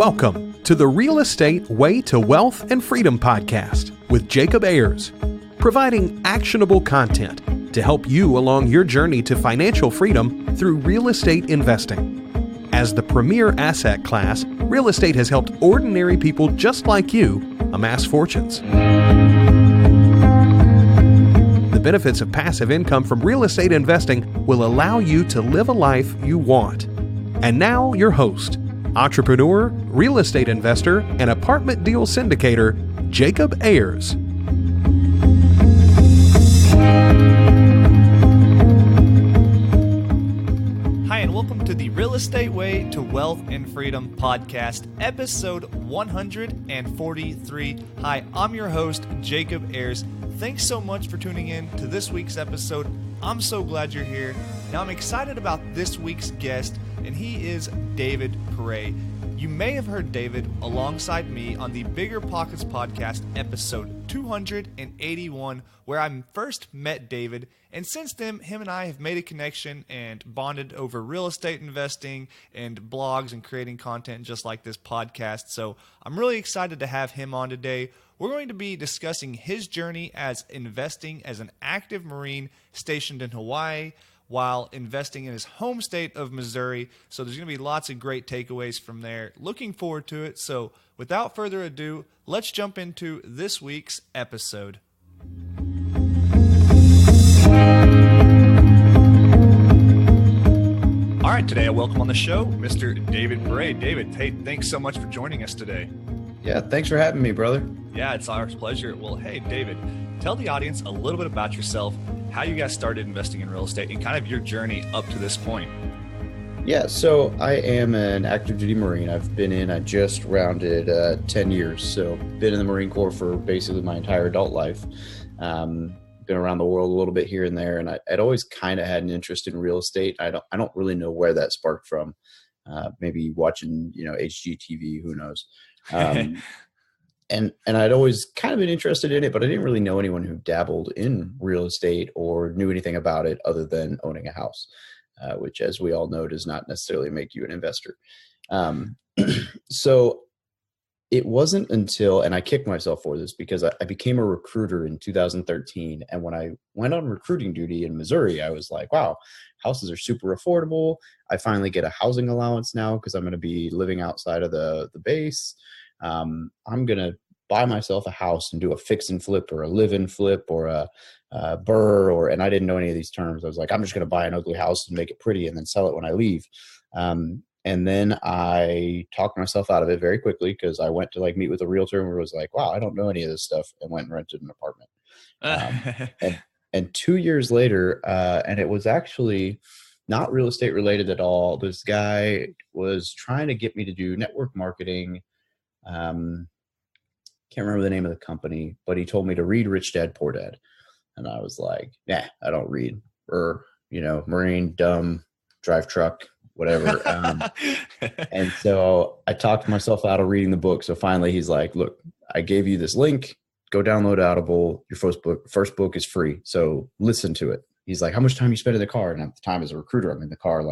Welcome to the Real Estate Way to Wealth and Freedom podcast with Jacob Ayers, providing actionable content to help you along your journey to financial freedom through real estate investing. As the premier asset class, real estate has helped ordinary people just like you amass fortunes. The benefits of passive income from real estate investing will allow you to live a life you want. And now your host, entrepreneur, real estate investor, and apartment deal syndicator, Jacob Ayers. Hi, and welcome to the Real Estate Way to Wealth and Freedom podcast, episode 143. Hi, I'm your host, Jacob Ayers. Thanks so much for tuning in to this week's episode. I'm so glad you're here. Now, I'm excited about this week's guest, and he is David Pere. You may have heard David alongside me on the Bigger Pockets podcast, episode 281, where I first met David. And since then, him and I have made a connection and bonded over real estate investing and blogs and creating content just like this podcast. So I'm really excited to have him on today. We're going to be discussing his journey as investing as an active Marine stationed in Hawaii while investing in his home state of Missouri. So there's going to be lots of great takeaways from there. Looking forward to it. So without further ado, let's jump into this week's episode. All right, today I welcome on the show Mr. David Pere. David, hey, thanks so much for joining us today. Yeah, thanks for having me, brother. Yeah, it's our pleasure. Well, hey, David, tell the audience a little bit about yourself, how you guys started investing in real estate, and kind of your journey up to this point. Yeah, so I am an active duty Marine. I just rounded 10 years. So been in the Marine Corps for basically my entire adult life. Been around the world a little bit here and there. And I'd always kind of had an interest in real estate. I don't really know where that sparked from. Maybe watching, HGTV, who knows? And I'd always kind of been interested in it, but I didn't really know anyone who dabbled in real estate or knew anything about it other than owning a house, which, as we all know, does not necessarily make you an investor. So it wasn't until, and I kicked myself for this because I became a recruiter in 2013. And when I went on recruiting duty in Missouri, I was like, wow, houses are super affordable. I finally get a housing allowance now because I'm going to be living outside of the base. I'm going to buy myself a house and do a fix and flip or a live-in flip or a burr, and I didn't know any of these terms. I was like, I'm just going to buy an ugly house and make it pretty and then sell it when I leave. And then I talked myself out of it very quickly because I went to meet with a realtor and was like, wow, I don't know any of this stuff, and went and rented an apartment. And 2 years later, and it was actually not real estate related at all. This guy was trying to get me to do network marketing. Can't remember the name of the company, but he told me to read Rich Dad, Poor Dad. And I was like, nah, I don't read. Or, Marine, dumb, drive truck, whatever. And so I talked myself out of reading the book. So finally he's like, look, I gave you this link, go download Audible. Your first book is free. So listen to it. He's like, how much time you spend in the car? And at the time as a recruiter, I'm in the car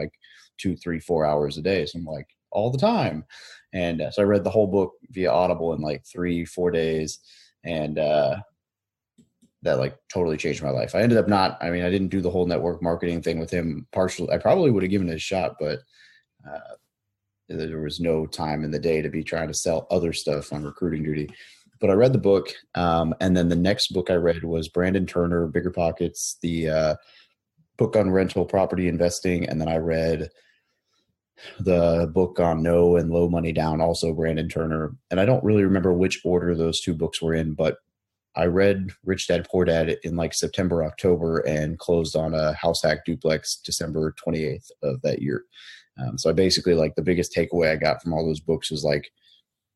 2, 3, 4 hours a day. So I'm like, all the time. And so I read the whole book via Audible in 3-4 days. And that totally changed my life. I ended up I didn't do the whole network marketing thing with him partially. I probably would have given it a shot, but there was no time in the day to be trying to sell other stuff on recruiting duty. But I read the book. And then the next book I read was Brandon Turner, Bigger Pockets, the book on rental property investing. And then I read the book on no and low money down, also Brandon Turner. And I don't really remember which order those two books were in, but I read Rich Dad, Poor Dad in September, October, and closed on a house hack duplex December 28th of that year. So I basically the biggest takeaway I got from all those books was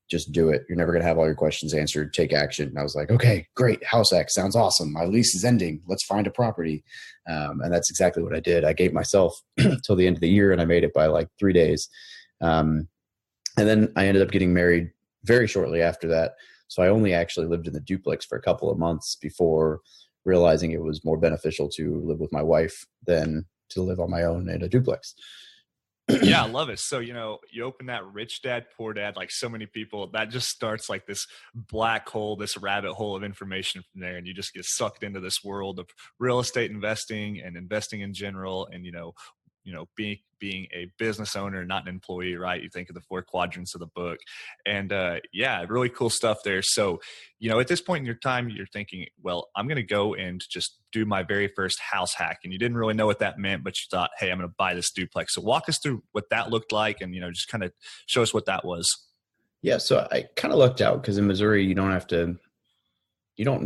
just do it. You're never going to have all your questions answered. Take action. And I was like, okay, great. House hack sounds awesome. My lease is ending. Let's find a property. And that's exactly what I did. I gave myself till the end of the year and I made it by 3 days. And then I ended up getting married very shortly after that. So I only actually lived in the duplex for a couple of months before realizing it was more beneficial to live with my wife than to live on my own in a duplex. Yeah, I love it. So, you open that Rich Dad, Poor Dad, like so many people, that just starts like this black hole, this rabbit hole of information from there. And you just get sucked into this world of real estate investing and investing in general. And, being a business owner, not an employee, right? You think of the 4 quadrants of the book, and yeah, really cool stuff there. So, at this point in your time, you're thinking, well, I'm going to go and just do my very first house hack. And you didn't really know what that meant, but you thought, hey, I'm going to buy this duplex. So walk us through what that looked like, and, just kind of show us what that was. Yeah. So I kind of lucked out because in Missouri, you don't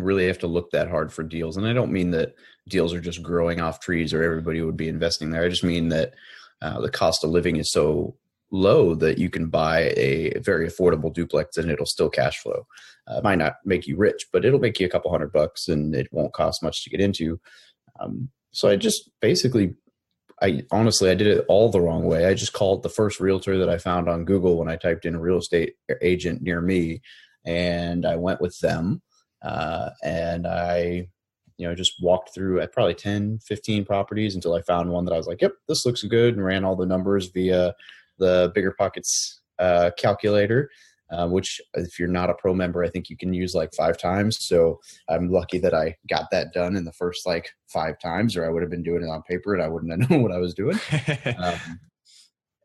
really have to look that hard for deals. And I don't mean that deals are just growing off trees or everybody would be investing there. I just mean that the cost of living is so low that you can buy a very affordable duplex and it'll still cash flow. It might not make you rich, but it'll make you a couple $100 and it won't cost much to get into. So I just basically, I did it all the wrong way. I just called the first realtor that I found on Google when I typed in a real estate agent near me, and I went with them. And I, just walked through at probably 10, 15 properties until I found one that I was like, yep, this looks good, and ran all the numbers via the Bigger Pockets calculator, which if you're not a pro member, I think you can use like 5 times. So I'm lucky that I got that done in the first like 5 times, or I would have been doing it on paper and I wouldn't have known what I was doing.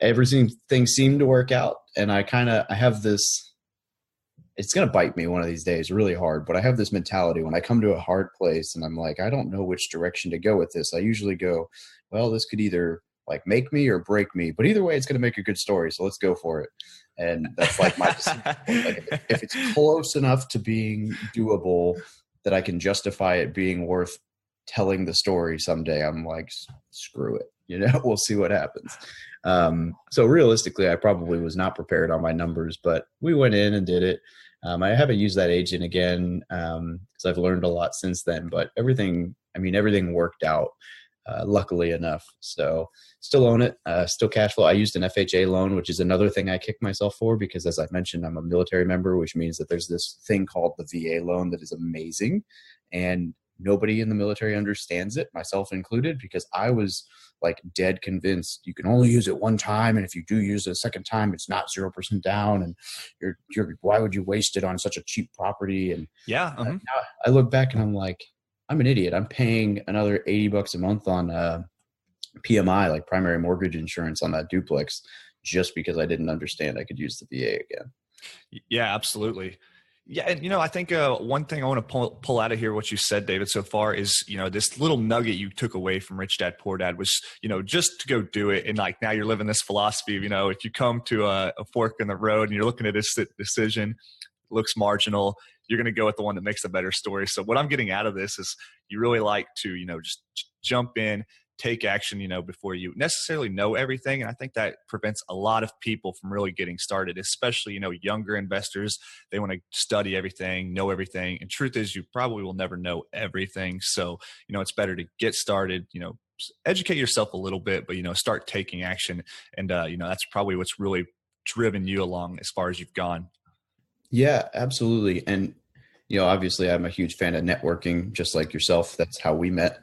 Everything seemed to work out. And I have this, it's going to bite me one of these days really hard, but I have this mentality when I come to a hard place and I'm like, I don't know which direction to go with this. I usually go, well, this could either like make me or break me, but either way, it's going to make a good story. So let's go for it. And that's like my decision. Like if it's close enough to being doable that I can justify it being worth telling the story someday, I'm like, screw it. We'll see what happens. So realistically, I probably was not prepared on my numbers, but we went in and did it. I haven't used that agent again because I've learned a lot since then, but everything worked out, luckily enough. So still own it, still cash flow. I used an FHA loan, which is another thing I kick myself for because, as I mentioned, I'm a military member, which means that there's this thing called the VA loan that is amazing. And nobody in the military understands it, myself included, because I was like dead convinced you can only use it one time, and if you do use it a second time, it's not 0% down, and you're why would you waste it on such a cheap property? And yeah, now I look back and I'm like, I'm an idiot. I'm paying another $80 a month on PMI, like primary mortgage insurance, on that duplex just because I didn't understand I could use the VA again. Yeah, absolutely. Yeah. And, I think one thing I want to pull out of here, what you said, David, so far is, this little nugget you took away from Rich Dad, Poor Dad was, just to go do it. And like, now you're living this philosophy of, if you come to a fork in the road and you're looking at this decision, looks marginal, you're going to go with the one that makes a better story. So what I'm getting out of this is you really like to, just jump in, take action, before you necessarily know everything. And I think that prevents a lot of people from really getting started, especially, younger investors. They want to study everything, know everything. And truth is, you probably will never know everything. So, it's better to get started, educate yourself a little bit, but, start taking action. And, that's probably what's really driven you along as far as you've gone. Yeah, absolutely. And, obviously I'm a huge fan of networking, just like yourself. That's how we met.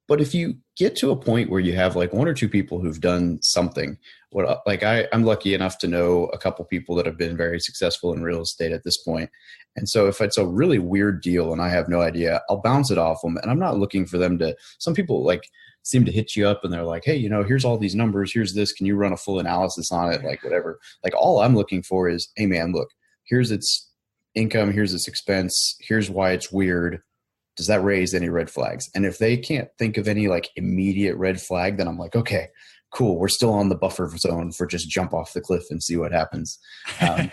But if you get to a point where you have like 1 or 2 people who've done something, I'm lucky enough to know a couple people that have been very successful in real estate at this point. And so if it's a really weird deal and I have no idea, I'll bounce it off them. And I'm not looking for them to, some people like seem to hit you up and they're like, hey, here's all these numbers. Here's this. Can you run a full analysis on it? Like whatever. Like all I'm looking for is, hey man, look, here's its income. Here's its expense. Here's why it's weird. Does that raise any red flags? And if they can't think of any like immediate red flag, then I'm like, okay, cool. We're still on the buffer zone for just jump off the cliff and see what happens. And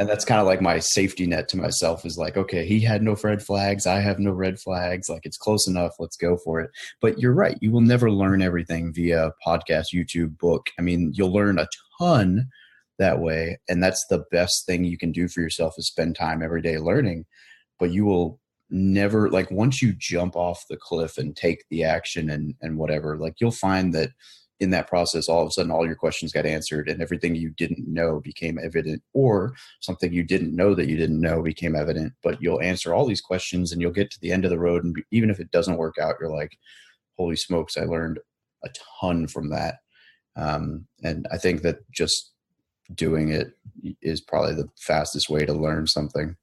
that's kind of like my safety net to myself is like, okay, he had no red flags. I have no red flags. Like it's close enough. Let's go for it. But you're right. You will never learn everything via podcast, YouTube, book. I mean, you'll learn a ton that way. And that's the best thing you can do for yourself is spend time every day learning. But you will never, like once you jump off the cliff and take the action and whatever, like you'll find that in that process, all of a sudden, all your questions got answered and everything you didn't know became evident, or something you didn't know that you didn't know became evident. But you'll answer all these questions and you'll get to the end of the road. And even if it doesn't work out, you're like, holy smokes, I learned a ton from that. And I think that just doing it is probably the fastest way to learn something.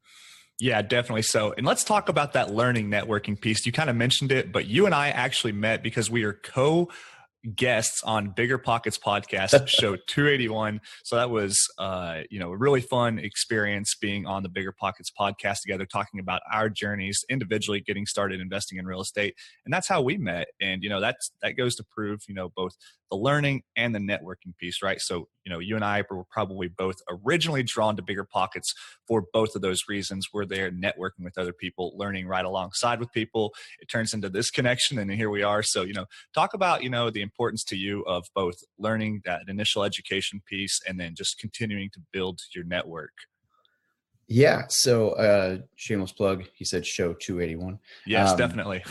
Yeah, definitely so. And let's talk about that learning networking piece. You kind of mentioned it, but you and I actually met because we are guests on Bigger Pockets podcast, show 281. So that was, a really fun experience being on the Bigger Pockets podcast together, talking about our journeys individually getting started investing in real estate. And that's how we met. And, that goes to prove, both the learning and the networking piece, right? So, you and I were probably both originally drawn to Bigger Pockets for both of those reasons. We're there networking with other people, learning right alongside with people. It turns into this connection, and here we are. So, talk about, the importance to you of both learning that initial education piece and then just continuing to build your network. Yeah. So, shameless plug, he said show 281. Yes, definitely.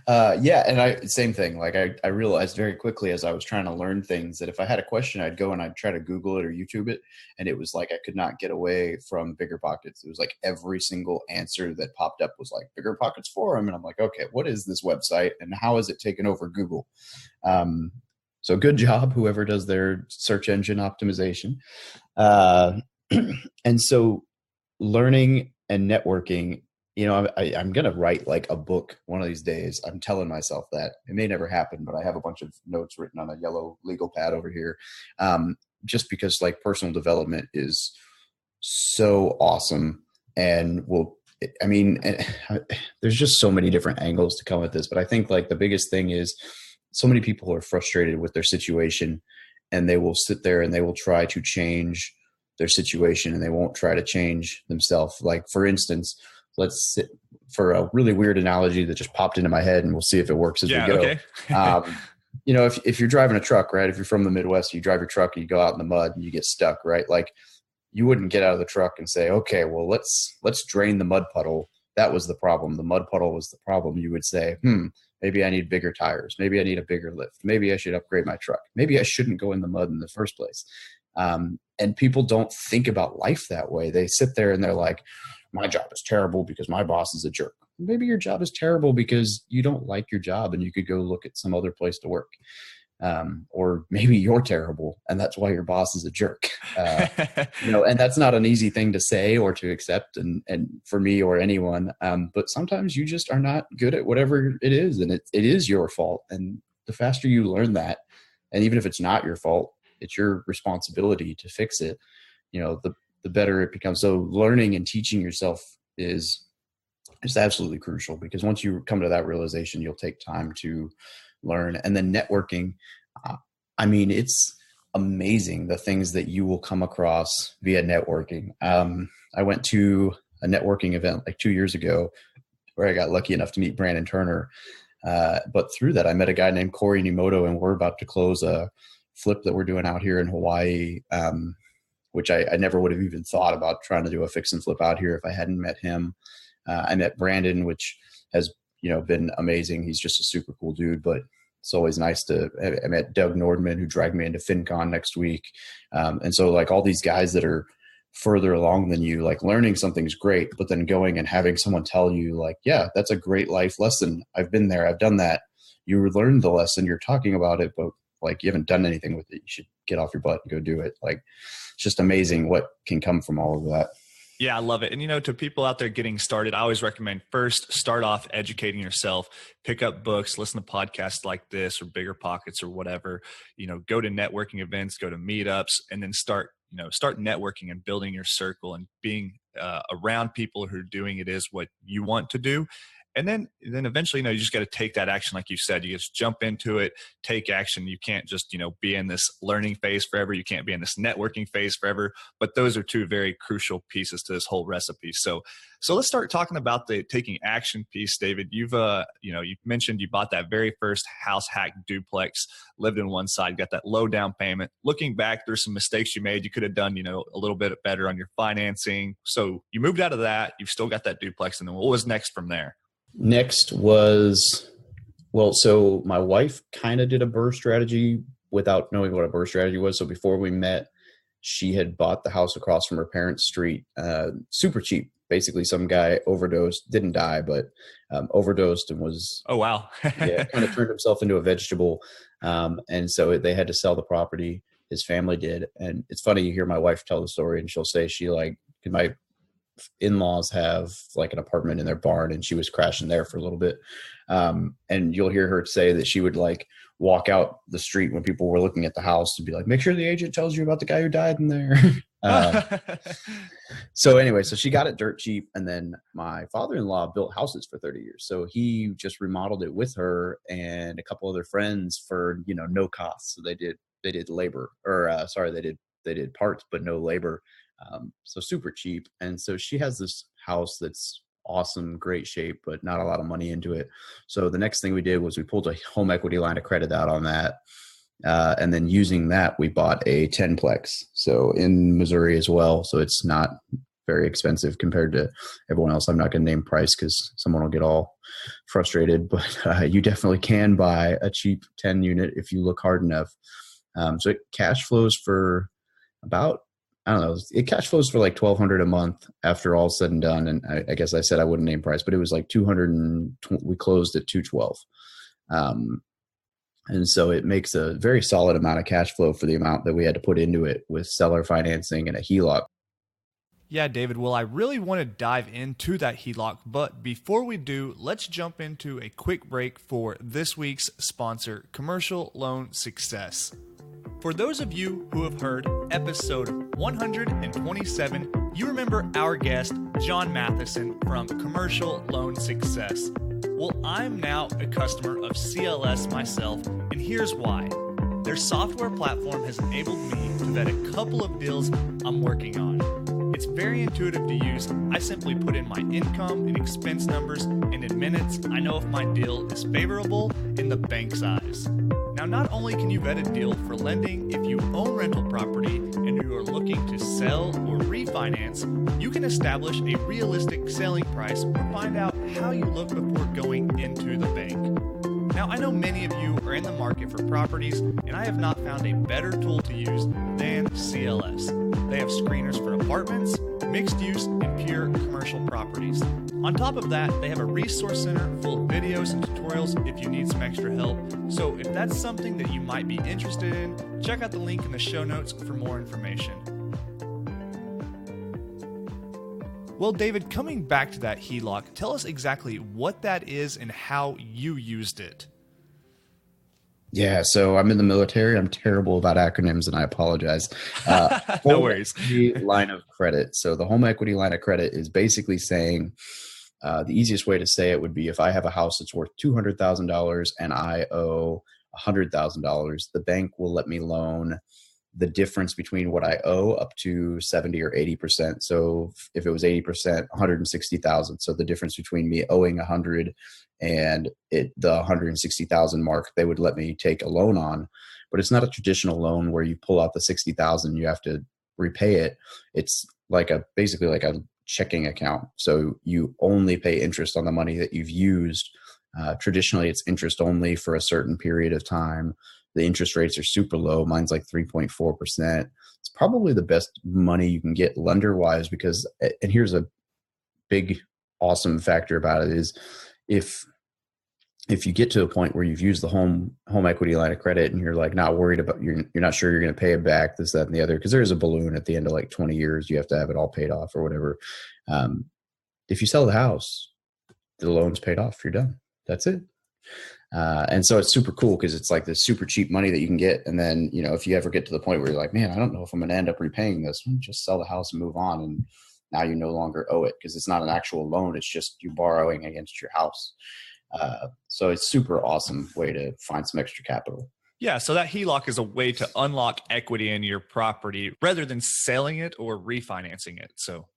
Yeah. And same thing. Like I realized very quickly as I was trying to learn things that if I had a question, I'd go and I'd try to Google it or YouTube it. And it was like, I could not get away from Bigger Pockets. It was like every single answer that popped up was like Bigger Pockets Forum. And I'm like, okay, what is this website and how is it taken over Google? So good job, whoever does their search engine optimization. And so learning and networking, I'm going to write like a book one of these days. I'm telling myself that. It may never happen, but I have a bunch of notes written on a yellow legal pad over here. Just because like personal development is so awesome and there's just so many different angles to come at this, but I think like the biggest thing is so many people are frustrated with their situation and they will sit there and they will try to change their situation and they won't try to change themselves. Like for instance, let's sit for a really weird analogy that just popped into my head and we'll see if it works as we go. Okay. If you're driving a truck, right? If you're from the Midwest, you drive your truck and you go out in the mud and you get stuck, right? Like you wouldn't get out of the truck and say, okay, well, let's drain the mud puddle. That was the problem. The mud puddle was the problem. You would say, maybe I need bigger tires. Maybe I need a bigger lift. Maybe I should upgrade my truck. Maybe I shouldn't go in the mud in the first place. And people don't think about life that way. They sit there and they're like, my job is terrible because my boss is a jerk. Maybe your job is terrible because you don't like your job and you could go look at some other place to work. Or maybe you're terrible and that's why your boss is a jerk. And that's not an easy thing to say or to accept and for me or anyone. But sometimes you just are not good at whatever it is and it is your fault. And the faster you learn that, and even if it's not your fault, it's your responsibility to fix it, the better it becomes. So learning and teaching yourself is absolutely crucial because once you come to that realization, you'll take time to learn. And then networking, it's amazing the things that you will come across via networking. I went to a networking event like 2 years ago where I got lucky enough to meet Brandon Turner. But through that, I met a guy named Corey Nimoto, and we're about to close a flip that we're doing out here in Hawaii, which I never would have even thought about trying to do a fix and flip out here if I hadn't met him. I met Brandon, which has, been amazing. He's just a super cool dude, but it's always nice I met Doug Nordman, who dragged me into FinCon next week. And so like all these guys that are further along than you, like learning something's great, but then going and having someone tell you like, yeah, that's a great life lesson. I've been there. I've done that. You learned the lesson. You're talking about it, but like you haven't done anything with it. You should get off your butt and go do it. Like it's just amazing what can come from all of that. Yeah, I love it. And, to people out there getting started, I always recommend first start off educating yourself, pick up books, listen to podcasts like this or Bigger Pockets or whatever, go to networking events, go to meetups, and then start networking and building your circle and being around people who are doing it is what you want to do. And then eventually, you just got to take that action. Like you said, you just jump into it, take action. You can't just, be in this learning phase forever. You can't be in this networking phase forever, but those are two very crucial pieces to this whole recipe. So let's start talking about the taking action piece, David. You've mentioned you bought that very first house hack duplex, lived in one side, got that low down payment. Looking back, there's some mistakes you made. You could have done, a little bit better on your financing. So you moved out of that. You've still got that duplex. And then what was next from there? Next was, so my wife kind of did a BRRRR strategy without knowing what a BRRRR strategy was. So before we met, she had bought the house across from her parents' street, super cheap. basically some guy overdosed, didn't die, but overdosed and was, Oh, wow. kind of turned himself into a vegetable. And so they had to sell the property. His family did. And it's funny, you hear my wife tell the story and she'll say my in-laws have like an apartment in their barn and she was crashing there for a little bit. And you'll hear her say that she would like walk out the street when people were looking at the house and be like, make sure the agent tells you about the guy who died in there. So anyway, so she got it dirt cheap. And then my father-in-law built houses for 30 years. So he just remodeled it with her and a couple other friends for, no cost. So they did labor they did parts, but no labor. So super cheap. And so she has this house that's awesome, great shape, but not a lot of money into it. So the next thing we did was we pulled a home equity line of credit out on that. And then using that, we bought a 10-plex. So in Missouri as well. So it's not very expensive compared to everyone else. I'm not going to name price because someone will get all frustrated, but you definitely can buy a cheap 10 unit if you look hard enough. So it cash flows for about, I don't know, it cash flows for like $1,200 a month after all said and done. And I guess I said I wouldn't name price, but it was like 220. We closed at 212. And so it makes a very solid amount of cash flow for the amount that we had to put into it with seller financing and a HELOC. Yeah, David. Well, I really want to dive into that HELOC, but before we do, let's jump into a quick break for this week's sponsor, Commercial Loan Success. For those of you who have heard episode 127, you remember our guest, John Matheson from Commercial Loan Success. Well, I'm now a customer of CLS myself, and here's why. Their software platform has enabled me to vet a couple of deals I'm working on. It's very intuitive to use. I simply put in my income and expense numbers, and in minutes, I know if my deal is favorable in the bank's eyes. Now, not only can you vet a deal for lending if you own rental property and you are looking to sell or refinance, you can establish a realistic selling price or find out how you look before going into the bank. Now, I know many of you are in the market for properties, and I have not found a better tool to use than CLS. They have screeners for apartments, mixed use, and pure commercial properties. On top of that, they have a resource center full of videos and tutorials if you need some extra help. So if that's something that you might be interested in, check out the link in the show notes for more information. Well, David, coming back to that HELOC, tell us exactly what that is and how you used it. Yeah, so I'm in the military. I'm terrible about acronyms, and I apologize. No worries. Line of credit. So the home equity line of credit is basically saying, the easiest way to say it would be if I have a house that's worth $200,000 and I owe $100,000, the bank will let me loan the difference between what I owe up to 70 or 80%. So if it was 80%, 160,000. So the difference between me owing 100 and the 160,000 mark, they would let me take a loan on. But it's not a traditional loan where you pull out the 60,000, you have to repay it. It's like basically like a checking account. So you only pay interest on the money that you've used. Traditionally, it's interest only for a certain period of time. The interest rates are super low. Mine's like 3.4%. It's probably the best money you can get lender wise because, and here's a big, awesome factor about it is if you get to a point where you've used the home equity line of credit and you're like not worried about, you're not sure you're going to pay it back, this, that, and the other, because there is a balloon at the end of like 20 years, you have to have it all paid off or whatever. If you sell the house, the loan's paid off, you're done. That's it. And so it's super cool because it's like this super cheap money that you can get. And then, if you ever get to the point where you're like, man, I don't know if I'm going to end up repaying this, just sell the house and move on. And now you no longer owe it because it's not an actual loan. It's just you borrowing against your house. So it's super awesome way to find some extra capital. Yeah, so that HELOC is a way to unlock equity in your property rather than selling it or refinancing it. So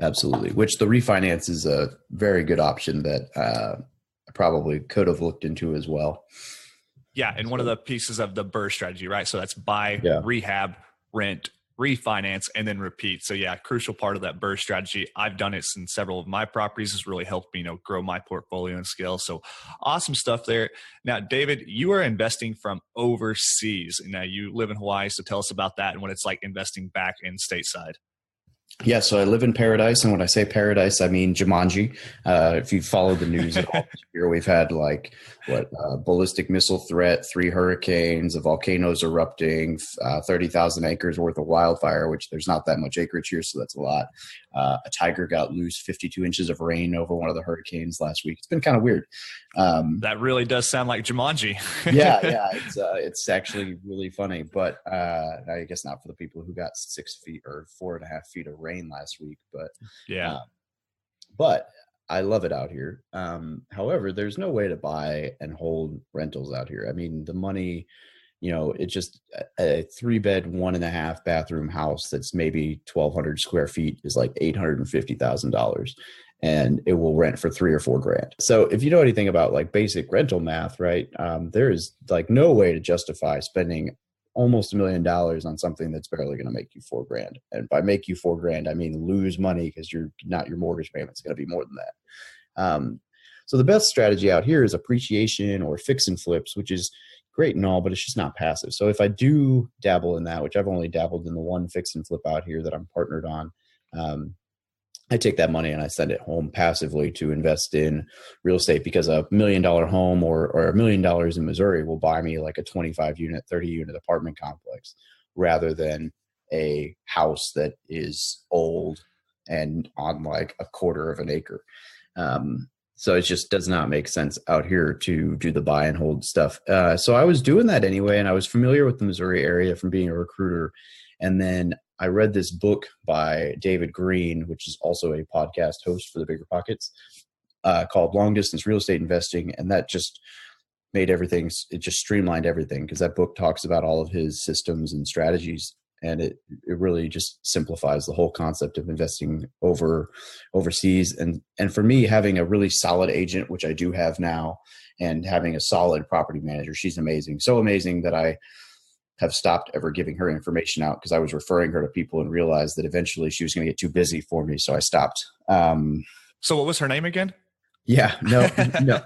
absolutely, which the refinance is a very good option that I probably could have looked into as well. Yeah, and one of the pieces of the BRRRR strategy, right? So that's buy, rehab, rent, refinance, and then repeat. So yeah, crucial part of that BRRRR strategy. I've done it in several of my properties. Has really helped me, grow my portfolio and scale. So awesome stuff there. Now, David, you are investing from overseas. Now you live in Hawaii, so tell us about that and what it's like investing back in stateside. Yeah, so I live in paradise, and when I say paradise, I mean Jumanji. If you follow the news at all this year, we've had ballistic missile threat, 3 hurricanes, the volcanoes erupting, 30,000 acres worth of wildfire, which there's not that much acreage here, so that's a lot. A tiger got loose, 52 inches of rain over one of the hurricanes last week. It's been kind of weird. That really does sound like Jumanji. yeah, it's actually really funny, but I guess not for the people who got 6 feet or 4.5 feet of rain last week, but yeah. But I love it out here. However, there's no way to buy and hold rentals out here. I mean, the money, it's just a 3-bed, 1.5 bathroom house that's maybe 1,200 square feet is like $850,000. And it will rent for $3 or $4 grand. So if you know anything about like basic rental math, right, there is like no way to justify spending almost $1 million on something that's barely going to make you $4 grand. And by make you $4 grand, I mean lose money because your mortgage payment's going to be more than that. So the best strategy out here is appreciation or fix and flips, which is great and all, but it's just not passive. So if I do dabble in that, which I've only dabbled in the one fix and flip out here that I'm partnered on, I take that money and I send it home passively to invest in real estate, because $1 million home or $1 million in Missouri will buy me like a 25 unit, 30 unit apartment complex rather than a house that is old and on like 1/4 of an acre. So it just does not make sense out here to do the buy and hold stuff. So I was doing that anyway, and I was familiar with the Missouri area from being a recruiter. And then I read this book by David Green, which is also a podcast host for the Bigger Pockets, called Long Distance Real Estate Investing. And that just made everything, it just streamlined everything, because that book talks about all of his systems and strategies. And it really just simplifies the whole concept of investing overseas. And for me, having a really solid agent, which I do have now, and having a solid property manager, she's amazing. So amazing that I have stopped ever giving her information out, because I was referring her to people and realized that eventually she was going to get too busy for me. So I stopped. So what was her name again? Yeah, no.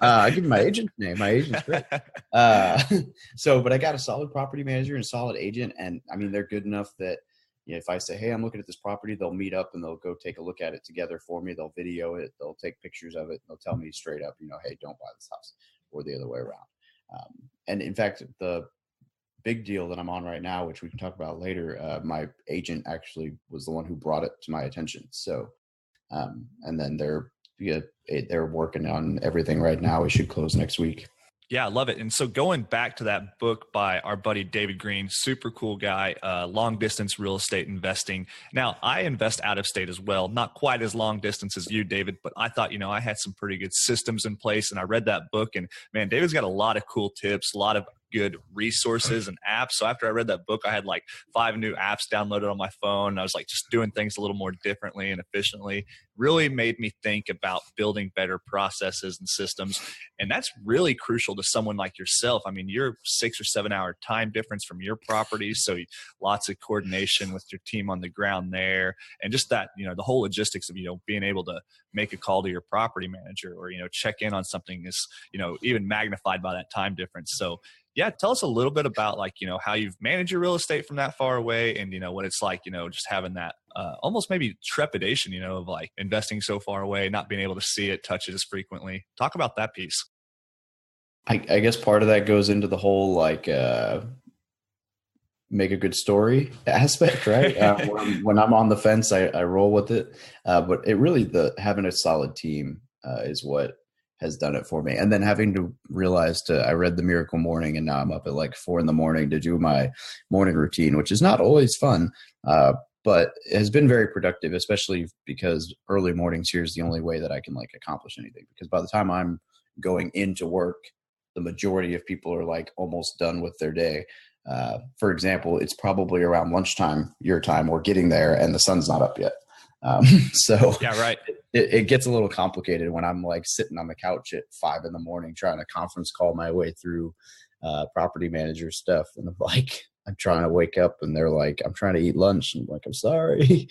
I give you my agent's name. My agent's great. But I got a solid property manager and a solid agent. And I mean, they're good enough that, if I say, hey, I'm looking at this property, they'll meet up and they'll go take a look at it together for me. They'll video it. They'll take pictures of it. They'll tell me straight up, hey, don't buy this house, or the other way around. And in fact, the big deal that I'm on right now, which we can talk about later, my agent actually was the one who brought it to my attention. So, and then they're working on everything right now. We should close next week. Yeah, I love it. And so going back to that book by our buddy David Green, super cool guy, long distance real estate investing. Now, I invest out of state as well, not quite as long distance as you, David, but I thought, I had some pretty good systems in place, and I read that book, and man, David's got a lot of cool tips, a lot of good resources and apps. So after I read that book, I had like 5 new apps downloaded on my phone. I was like just doing things a little more differently and efficiently. Really made me think about building better processes and systems. And that's really crucial to someone like yourself. I mean, you're 6 or 7 hour time difference from your property. So lots of coordination with your team on the ground there. And just that, the whole logistics of, being able to make a call to your property manager or, check in on something is, even magnified by that time difference. So yeah, tell us a little bit about how you've managed your real estate from that far away, and what it's like, just having that almost maybe trepidation, of like investing so far away, not being able to see it, touch it as frequently. Talk about that piece. I guess part of that goes into the whole make a good story aspect, right? When I'm on the fence, I roll with it. But it really, having a solid team is what has done it for me. And then having to realize I read The Miracle Morning, and now I'm up at like 4 a.m. to do my morning routine, which is not always fun, but it has been very productive, especially because early mornings here is the only way that I can accomplish anything. Because by the time I'm going into work, the majority of people are almost done with their day. For example, it's probably around lunchtime, your time, or getting there, and the sun's not up yet. So yeah, right. It gets a little complicated when I'm sitting on the couch at 5 a.m. trying to conference call my way through property manager stuff. And I'm trying to wake up, and they're like, I'm trying to eat lunch. And I'm sorry.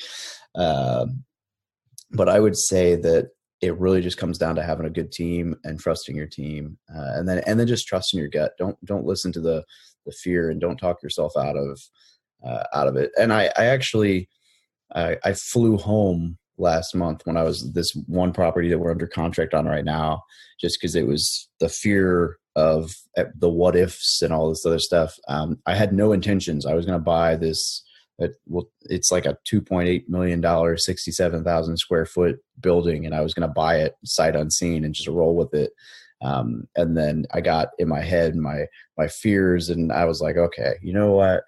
But I would say that it really just comes down to having a good team and trusting your team. And then just trusting your gut. Don't listen to the fear, and don't talk yourself out of it. And I actually, I flew home last month when I was this one property that we're under contract on right now, just because it was the fear of the what ifs and all this other stuff. I had no intentions. I was going to buy this. It's like a $2.8 million, 67,000 square foot building, and I was going to buy it sight unseen and just roll with it. And then I got in my head my fears, and I was like, okay, you know what?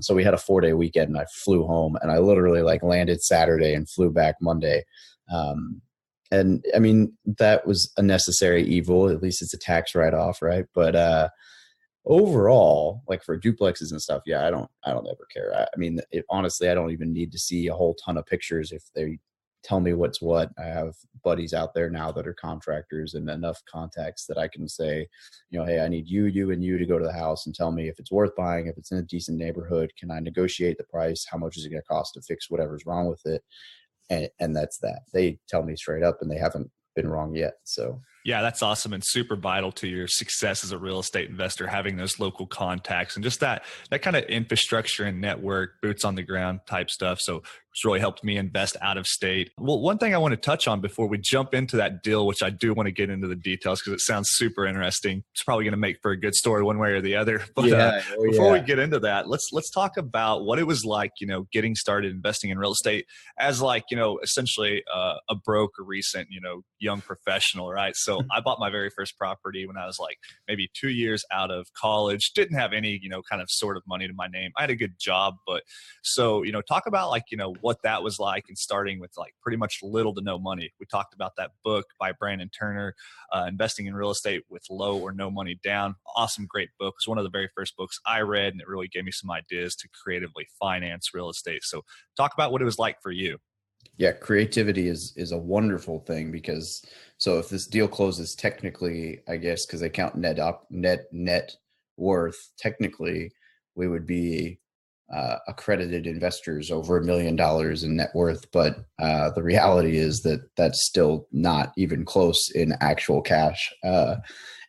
So we had a 4-day weekend, and I flew home, and I literally like landed Saturday and flew back Monday. And I mean, that was a necessary evil. At least it's a tax write-off, right? But overall, like for duplexes and stuff, yeah, I don't ever care. I mean, honestly, I don't even need to see a whole ton of pictures if they tell me what's what. I have buddies out there now that are contractors and enough contacts that I can say, you know, hey, I need you, and you to go to the house and tell me if it's worth buying, if it's in a decent neighborhood, can I negotiate the price? How much is it going to cost to fix whatever's wrong with it? And that's that. They tell me straight up, and they haven't been wrong yet. So yeah, that's awesome and super vital to your success as a real estate investor, having those local contacts and just that kind of infrastructure and network, boots on the ground type stuff. So it's really helped me invest out of state. Well, one thing I want to touch on before we jump into that deal, which I do want to get into the details because it sounds super interesting. It's probably going to make for a good story one way or the other. But before we get into that, let's talk about what it was like, you know, getting started investing in real estate as like, you know, essentially a broke or recent, you know, young professional, right? So I bought my very first property when I was like maybe 2 years out of college, didn't have any, you know, kind of sort of money to my name. I had a good job, but so, you know, talk about like, you know, what that was like and starting with like pretty much little to no money. We talked about that book by Brandon Turner, Investing in Real Estate with Low or No Money Down. Awesome, great book. It was one of the very first books I read, and it really gave me some ideas to creatively finance real estate. So talk about what it was like for you. Yeah, creativity is a wonderful thing because so if this deal closes technically, I guess, because they count net worth, technically we would be accredited investors over $1 million in net worth. But the reality is that that's still not even close in actual cash.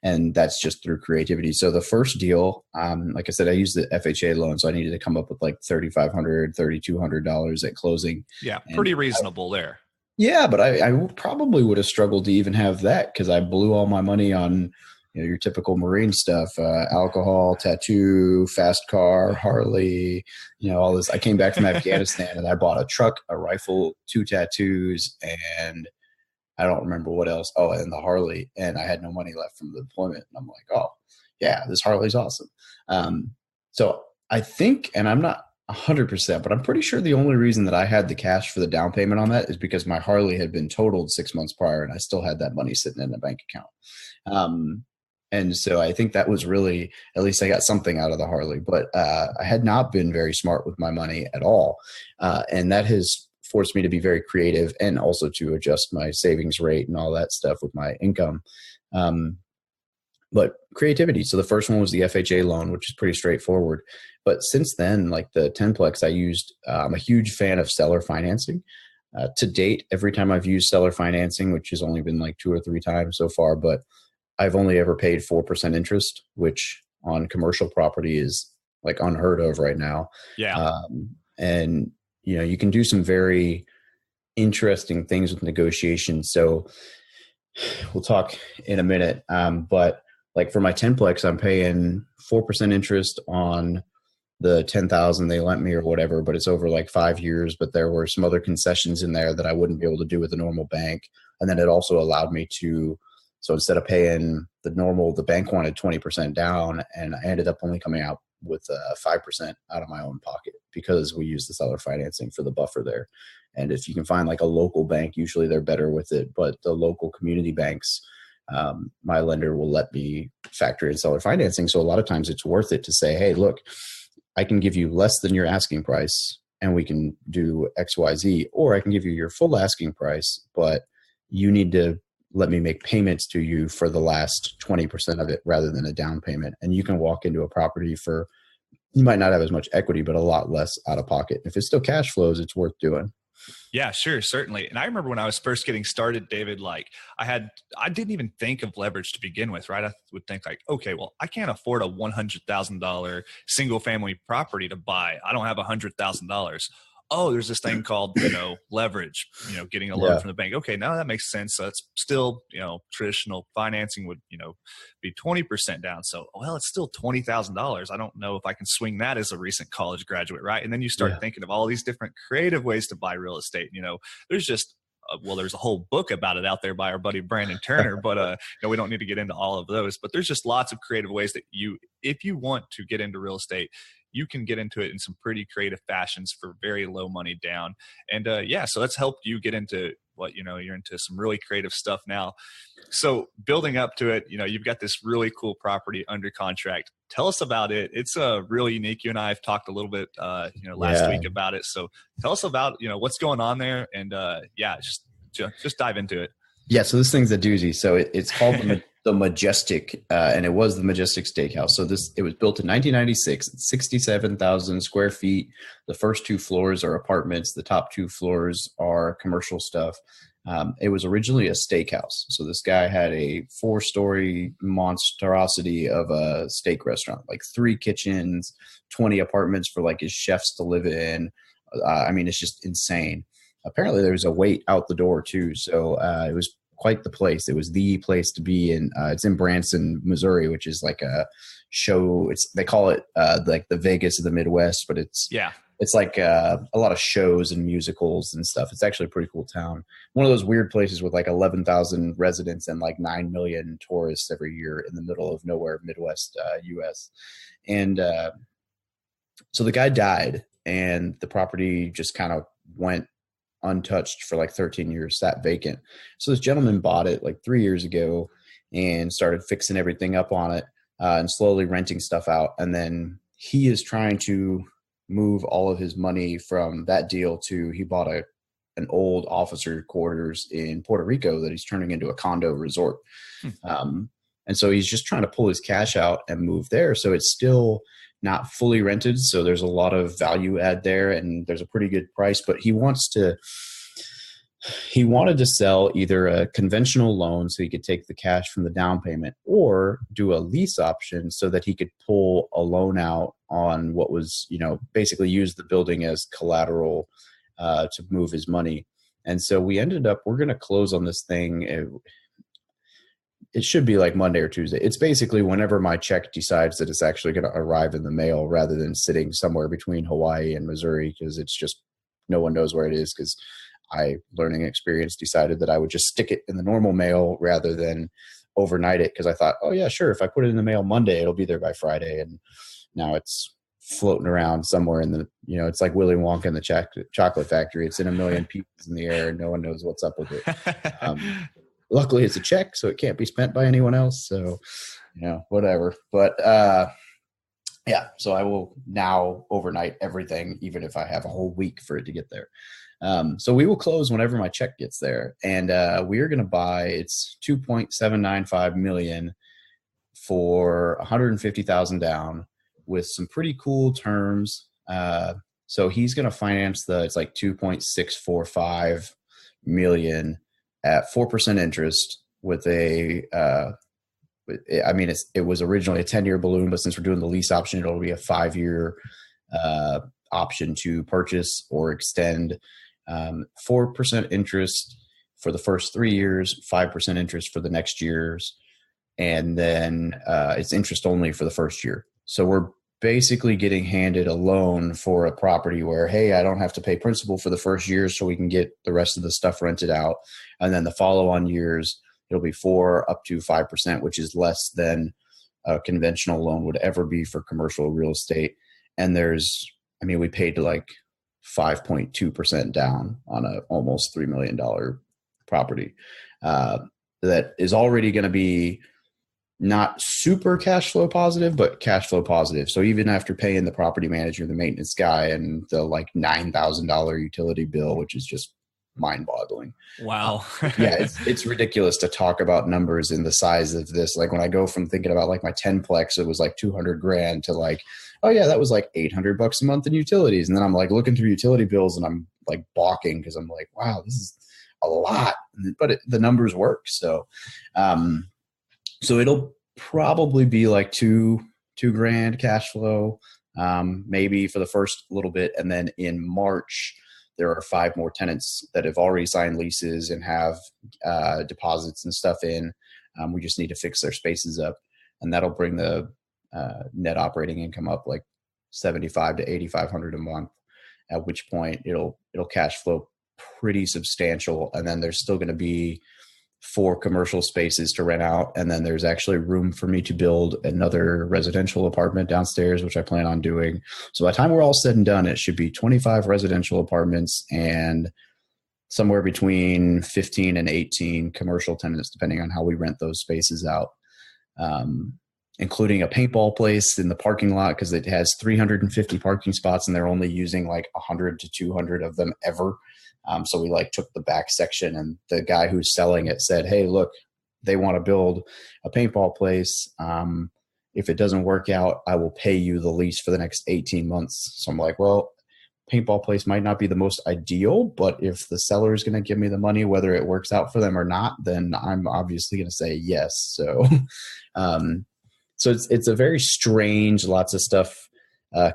And that's just through creativity. So the first deal, like I said, I used the FHA loan. So I needed to come up with like $3,500, $3,200 at closing. Yeah, pretty reasonable there. Yeah, but I probably would have struggled to even have that because I blew all my money on, you know, your typical Marine stuff, alcohol, tattoo, fast car, Harley, you know, all this. I came back from Afghanistan and I bought a truck, a rifle, 2 tattoos, and I don't remember what else. Oh, and the Harley. And I had no money left from the deployment. And I'm like, oh, yeah, this Harley's awesome. So I think, and I'm not 100%, but I'm pretty sure the only reason that I had the cash for the down payment on that is because my Harley had been totaled 6 months prior and I still had that money sitting in the bank account. And so I think that was really, at least I got something out of the Harley, but I had not been very smart with my money at all. And that has forced me to be very creative and also to adjust my savings rate and all that stuff with my income. But creativity. So the first one was the FHA loan, which is pretty straightforward. But since then, like the 10plex I used, I'm a huge fan of seller financing. To date, every time I've used seller financing, which has only been like 2 or 3 times so far, but I've only ever paid 4% interest, which on commercial property is like unheard of right now. Yeah. And, you know, you can do some very interesting things with negotiation. So we'll talk in a minute. But like for my 10plex, I'm paying 4% interest on the 10,000 they lent me or whatever, but it's over like 5 years. But there were some other concessions in there that I wouldn't be able to do with a normal bank. And then it also allowed me to, so instead of paying the normal, the bank wanted 20% down, and I ended up only coming out with 5% out of my own pocket because we use the seller financing for the buffer there. And if you can find like a local bank, usually they're better with it. But the local community banks, my lender will let me factor in seller financing. So a lot of times it's worth it to say, hey, look, I can give you less than your asking price and we can do X, Y, Z, or I can give you your full asking price, but you need to let me make payments to you for the last 20% of it rather than a down payment. And you can walk into a property for, you might not have as much equity, but a lot less out of pocket. If it's still cash flows, it's worth doing. Yeah, sure. Certainly. And I remember when I was first getting started, David, like I didn't even think of leverage to begin with, right? I would think like, okay, well, I can't afford a $100,000 single family property to buy. I don't have $100,000. oh, there's this thing called, leverage, getting a loan from the bank. Okay, now that makes sense. So that's still, traditional financing would, be 20% down. So, well, it's still $20,000. I don't know if I can swing that as a recent college graduate, right? And then you start thinking of all these different creative ways to buy real estate. There's just there's a whole book about it out there by our buddy Brandon Turner, but we don't need to get into all of those. But there's just lots of creative ways that if you want to get into real estate, you can get into it in some pretty creative fashions for very low money down. And so that's helped you get into what, you're into some really creative stuff now. So building up to it, you've got this really cool property under contract. Tell us about it. It's really unique. You and I have talked a little bit, last week about it. So tell us about, what's going on there, and just dive into it. Yeah. So this thing's a doozy. So it's called the Majestic, and it was the Majestic Steakhouse. So it was built in 1996. It's 67,000 square feet. The first 2 floors are apartments. The top 2 floors are commercial stuff. It was originally a steakhouse. So this guy had a 4-story monstrosity of a steak restaurant, like 3 kitchens, 20 apartments for like his chefs to live in. It's just insane. Apparently there was a wait out the door too. So it was quite the place. It was the place to be in. It's in Branson, Missouri, which is like a show. They call it like the Vegas of the Midwest, but it's like a lot of shows and musicals and stuff. It's actually a pretty cool town. One of those weird places with like 11,000 residents and like 9 million tourists every year in the middle of nowhere, Midwest US. And so the guy died, and the property just kind of went untouched for like 13 years, sat vacant. So this gentleman bought it like 3 years ago and started fixing everything up on it and slowly renting stuff out. And then he is trying to move all of his money from that deal to, he bought an old officer quarters in Puerto Rico that he's turning into a condo resort. And so he's just trying to pull his cash out and move there. So it's still not fully rented. So there's a lot of value add there, and there's a pretty good price, but he wanted to sell either a conventional loan so he could take the cash from the down payment, or do a lease option so that he could pull a loan out on what was, basically use the building as collateral to move his money. And so we ended up, we're going to close on this thing. It should be like Monday or Tuesday. It's basically whenever my check decides that it's actually going to arrive in the mail, rather than sitting somewhere between Hawaii and Missouri, because it's just, no one knows where it is, because learning experience, decided that I would just stick it in the normal mail rather than overnight it, because I thought, oh yeah, sure, if I put it in the mail Monday, it'll be there by Friday. And now it's floating around somewhere in the, it's like Willy Wonka in the chocolate factory. It's in a million pieces in the air, and no one knows what's up with it. Luckily it's a check, so it can't be spent by anyone else. So, whatever. But so I will now overnight everything, even if I have a whole week for it to get there. So we will close whenever my check gets there. And we are going to buy, it's $2.795 million for $150,000 down with some pretty cool terms. So he's going to finance it's like $2.645 million at 4% interest with it was originally a 10-year balloon, but since we're doing the lease option, it'll be a 5-year option to purchase or extend. 4% interest for the first 3 years, 5% interest for the next years, and then it's interest only for the first year. So we're basically getting handed a loan for a property where, hey, I don't have to pay principal for the first year, so we can get the rest of the stuff rented out. And then the follow-on years, it'll be 4 up to 5%, which is less than a conventional loan would ever be for commercial real estate. And we paid like 5.2% down on a almost $3 million property that is already going to be not super cash flow positive, but cash flow positive. So even after paying the property manager, the maintenance guy, and the like $9,000 utility bill, which is just mind-boggling. Wow. It's ridiculous to talk about numbers in the size of this. Like when I go from thinking about like my 10-plex, it was like $200,000 to like, oh yeah, that was like $800 a month in utilities. And then I'm like looking through utility bills and I'm like balking, because I'm like, wow, this is a lot, but the numbers work. So, so it'll probably be like $2,000 cash flow. maybe for the first little bit. And then in March, there are 5 more tenants that have already signed leases and have deposits and stuff in. We just need to fix their spaces up, and that'll bring the net operating income up like 75 to 8,500 a month, at which point it'll cash flow pretty substantial. And then there's still going to be 4 commercial spaces to rent out. And then there's actually room for me to build another residential apartment downstairs, which I plan on doing. So by the time we're all said and done, it should be 25 residential apartments and somewhere between 15 and 18 commercial tenants, depending on how we rent those spaces out, including a paintball place in the parking lot, because it has 350 parking spots and they're only using like 100 to 200 of them ever. So we like took the back section, and the guy who's selling it said, hey, look, they want to build a paintball place. If it doesn't work out, I will pay you the lease for the next 18 months. So I'm like, well, paintball place might not be the most ideal, but if the seller is going to give me the money, whether it works out for them or not, then I'm obviously going to say yes. So, so it's a very strange, lots of stuff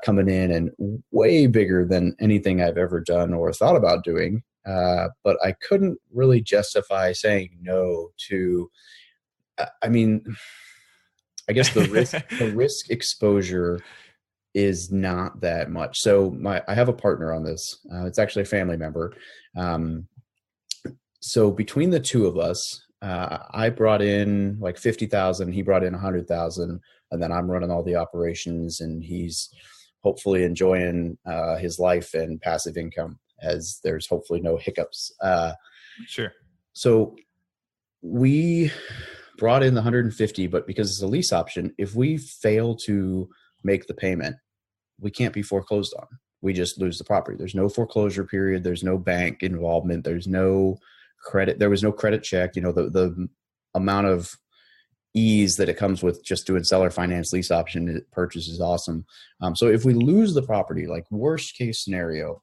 coming in, and way bigger than anything I've ever done or thought about doing. But I couldn't really justify saying no to, I mean, I guess the risk exposure is not that much. So I have a partner on this. It's actually a family member. So between the two of us, I brought in like 50,000, he brought in 100,000, and then I'm running all the operations, and he's hopefully enjoying his life and passive income, as there's hopefully no hiccups. Sure. So we brought in the 150, but because it's a lease option, if we fail to make the payment, we can't be foreclosed on. We just lose the property. There's no foreclosure period. There's no bank involvement. There's no credit. There was no credit check. You know, the amount of ease that it comes with just doing seller finance lease option purchase is awesome. So if we lose the property, like worst case scenario,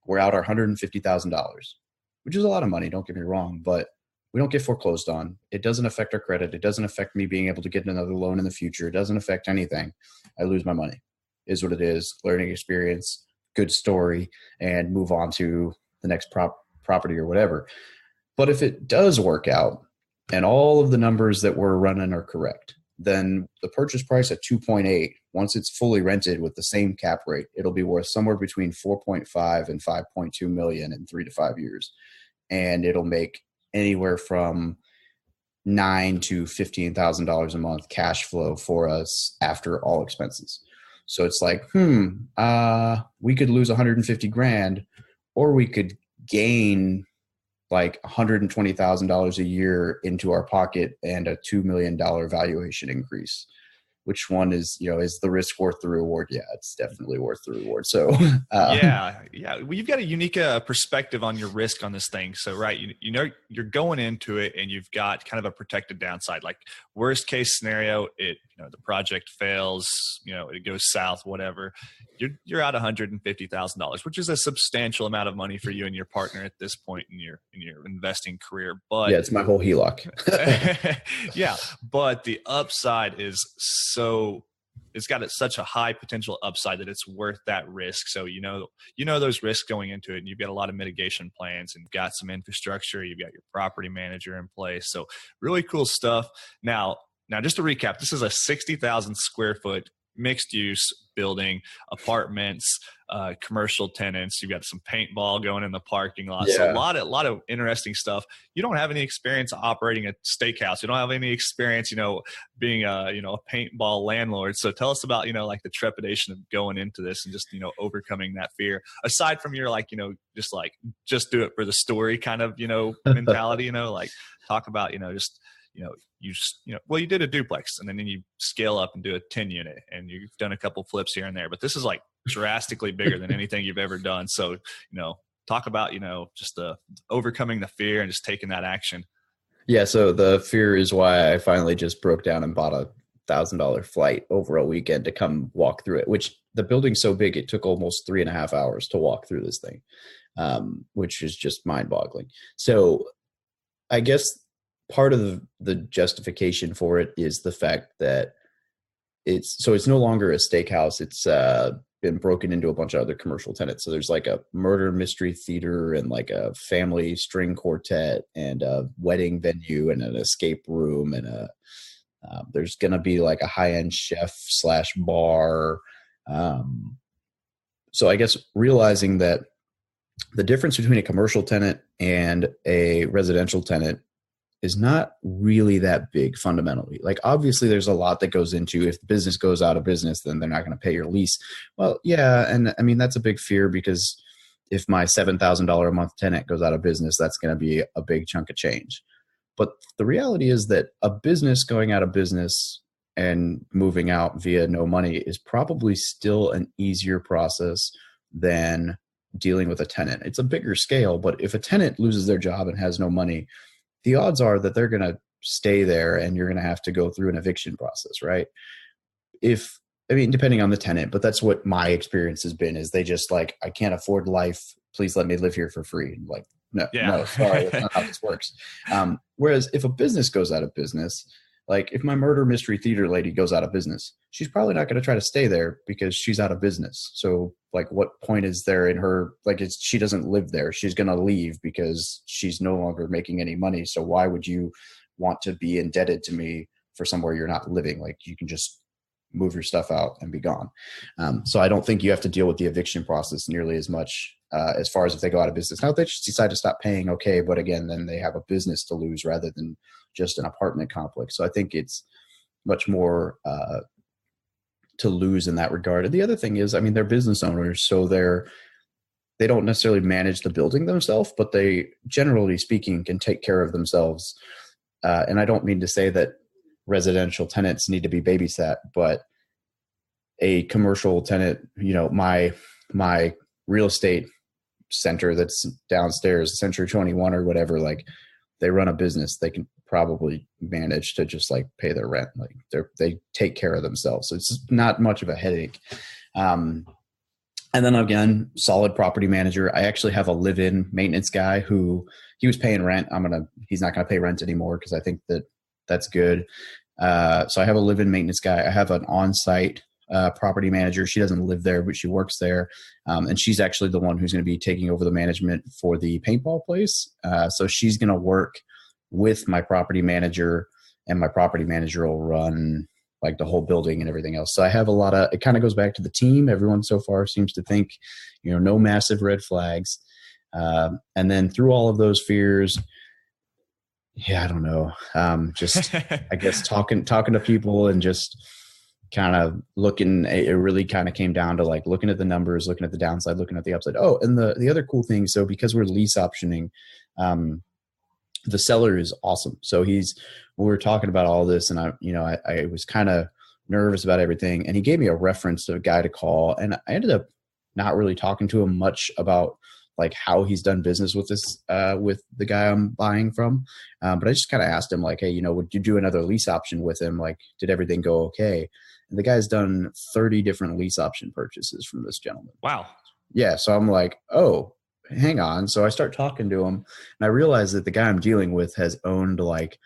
we're out our $150,000, which is a lot of money. Don't get me wrong, but we don't get foreclosed on. It doesn't affect our credit. It doesn't affect me being able to get another loan in the future. It doesn't affect anything. I lose my money. Is what it is. Learning experience, good story, and move on to the next property or whatever. But if it does work out and all of the numbers that we're running are correct, then the purchase price at 2.8, once it's fully rented with the same cap rate, it'll be worth somewhere between 4.5 and 5.2 million in 3 to 5 years. And it'll make anywhere from $9,000 to $15,000 a month cash flow for us after all expenses. So it's like, we could lose 150 grand, or we could gain like $120,000 a year into our pocket and a $2 million valuation increase. Which one is, is the risk worth the reward? Yeah, it's definitely worth the reward. So, yeah. Well, you've got a unique perspective on your risk on this thing. So, right, you know, you're going into it and you've got kind of a protected downside. Like worst case scenario, the project fails, it goes south, whatever. You're out $150,000, which is a substantial amount of money for you and your partner at this point in your investing career. But yeah, it's my whole HELOC. Yeah, but the upside is it's got such a high potential upside that it's worth that risk. So you know those risks going into it, and you've got a lot of mitigation plans, and you've got some infrastructure, you've got your property manager in place. So really cool stuff. Now just to recap, this is a 60,000 square foot mixed use building, apartments, commercial tenants. You've got some paintball going in the parking lot. Yeah. So a lot of interesting stuff. You don't have any experience operating a steakhouse. You don't have any experience, being a paintball landlord. So tell us about, like the trepidation of going into this and just, overcoming that fear, aside from your just do it for the story kind of, mentality, like talk about, you did a duplex and then you scale up and do a 10 unit, and you've done a couple flips here and there, but this is like drastically bigger than anything you've ever done. So, talk about, just overcoming the fear and just taking that action. Yeah. So the fear is why I finally just broke down and bought a $1,000 flight over a weekend to come walk through it, which the building's so big, it took almost 3.5 hours to walk through this thing, which is just mind boggling. So I guess part of the justification for it is the fact that it's no longer a steakhouse. It's been broken into a bunch of other commercial tenants. So there's like a murder mystery theater and like a family string quartet and a wedding venue and an escape room and there's going to be like a high-end chef / bar. So I guess realizing that the difference between a commercial tenant and a residential tenant is not really that big fundamentally. Like, obviously there's a lot that goes into, if the business goes out of business, then they're not going to pay your lease. Well, yeah. And I mean, that's a big fear, because if my $7,000 a month tenant goes out of business, that's going to be a big chunk of change. But the reality is that a business going out of business and moving out via no money is probably still an easier process than dealing with a tenant. It's a bigger scale, but if a tenant loses their job and has no money, the odds are that they're going to stay there and you're going to have to go through an eviction process, right? Depending on the tenant, but that's what my experience has been, is they just like, I can't afford life. Please let me live here for free. Like, no, sorry, that's not how this works. Whereas if a business goes out of business, like if my murder mystery theater lady goes out of business, she's probably not going to try to stay there because she's out of business. So like, what point is there in her, like, she doesn't live there. She's going to leave because she's no longer making any money. So why would you want to be indebted to me for somewhere you're not living? Like, you can just move your stuff out and be gone. So I don't think you have to deal with the eviction process nearly as much as far as if they go out of business. Now, if they just decide to stop paying, okay, but again, then they have a business to lose rather than just an apartment complex. So I think it's much more to lose in that regard. And the other thing is, I mean, they're business owners, so they don't necessarily manage the building themselves, but they, generally speaking, can take care of themselves. And I don't mean to say that residential tenants need to be babysat, but a commercial tenant, you know, my real estate center that's downstairs, Century 21 or whatever, like, they run a business. They can probably manage to just like pay their rent. Like, they take care of themselves. So it's not much of a headache. And then again, solid property manager. I actually have a live-in maintenance guy who, he was paying rent. He's not going to pay rent anymore, because I think that's good. So I have a live-in maintenance guy. I have an on-site property manager. She doesn't live there, but she works there. And she's actually the one who's going to be taking over the management for the paintball place. So she's going to work with my property manager, and my property manager will run like the whole building and everything else. So I have it kind of goes back to the team. Everyone so far seems to think, you know, no massive red flags. And then through all of those fears, I don't know. Just, I guess talking to people and just kind of looking, it really kind of came down to like looking at the numbers, looking at the downside, looking at the upside. Oh, and the other cool thing. So because we're lease optioning, the seller is awesome. So we were talking about all this, and I was kind of nervous about everything, and he gave me a reference to a guy to call, and I ended up not really talking to him much about like how he's done business with this, with the guy I'm buying from. But I just kind of asked him like, hey, would you do another lease option with him? Like, did everything go okay? And the guy's done 30 different lease option purchases from this gentleman. Wow. Yeah. So I'm like, oh, hang on. So I start talking to him, and I realize that the guy I'm dealing with has owned like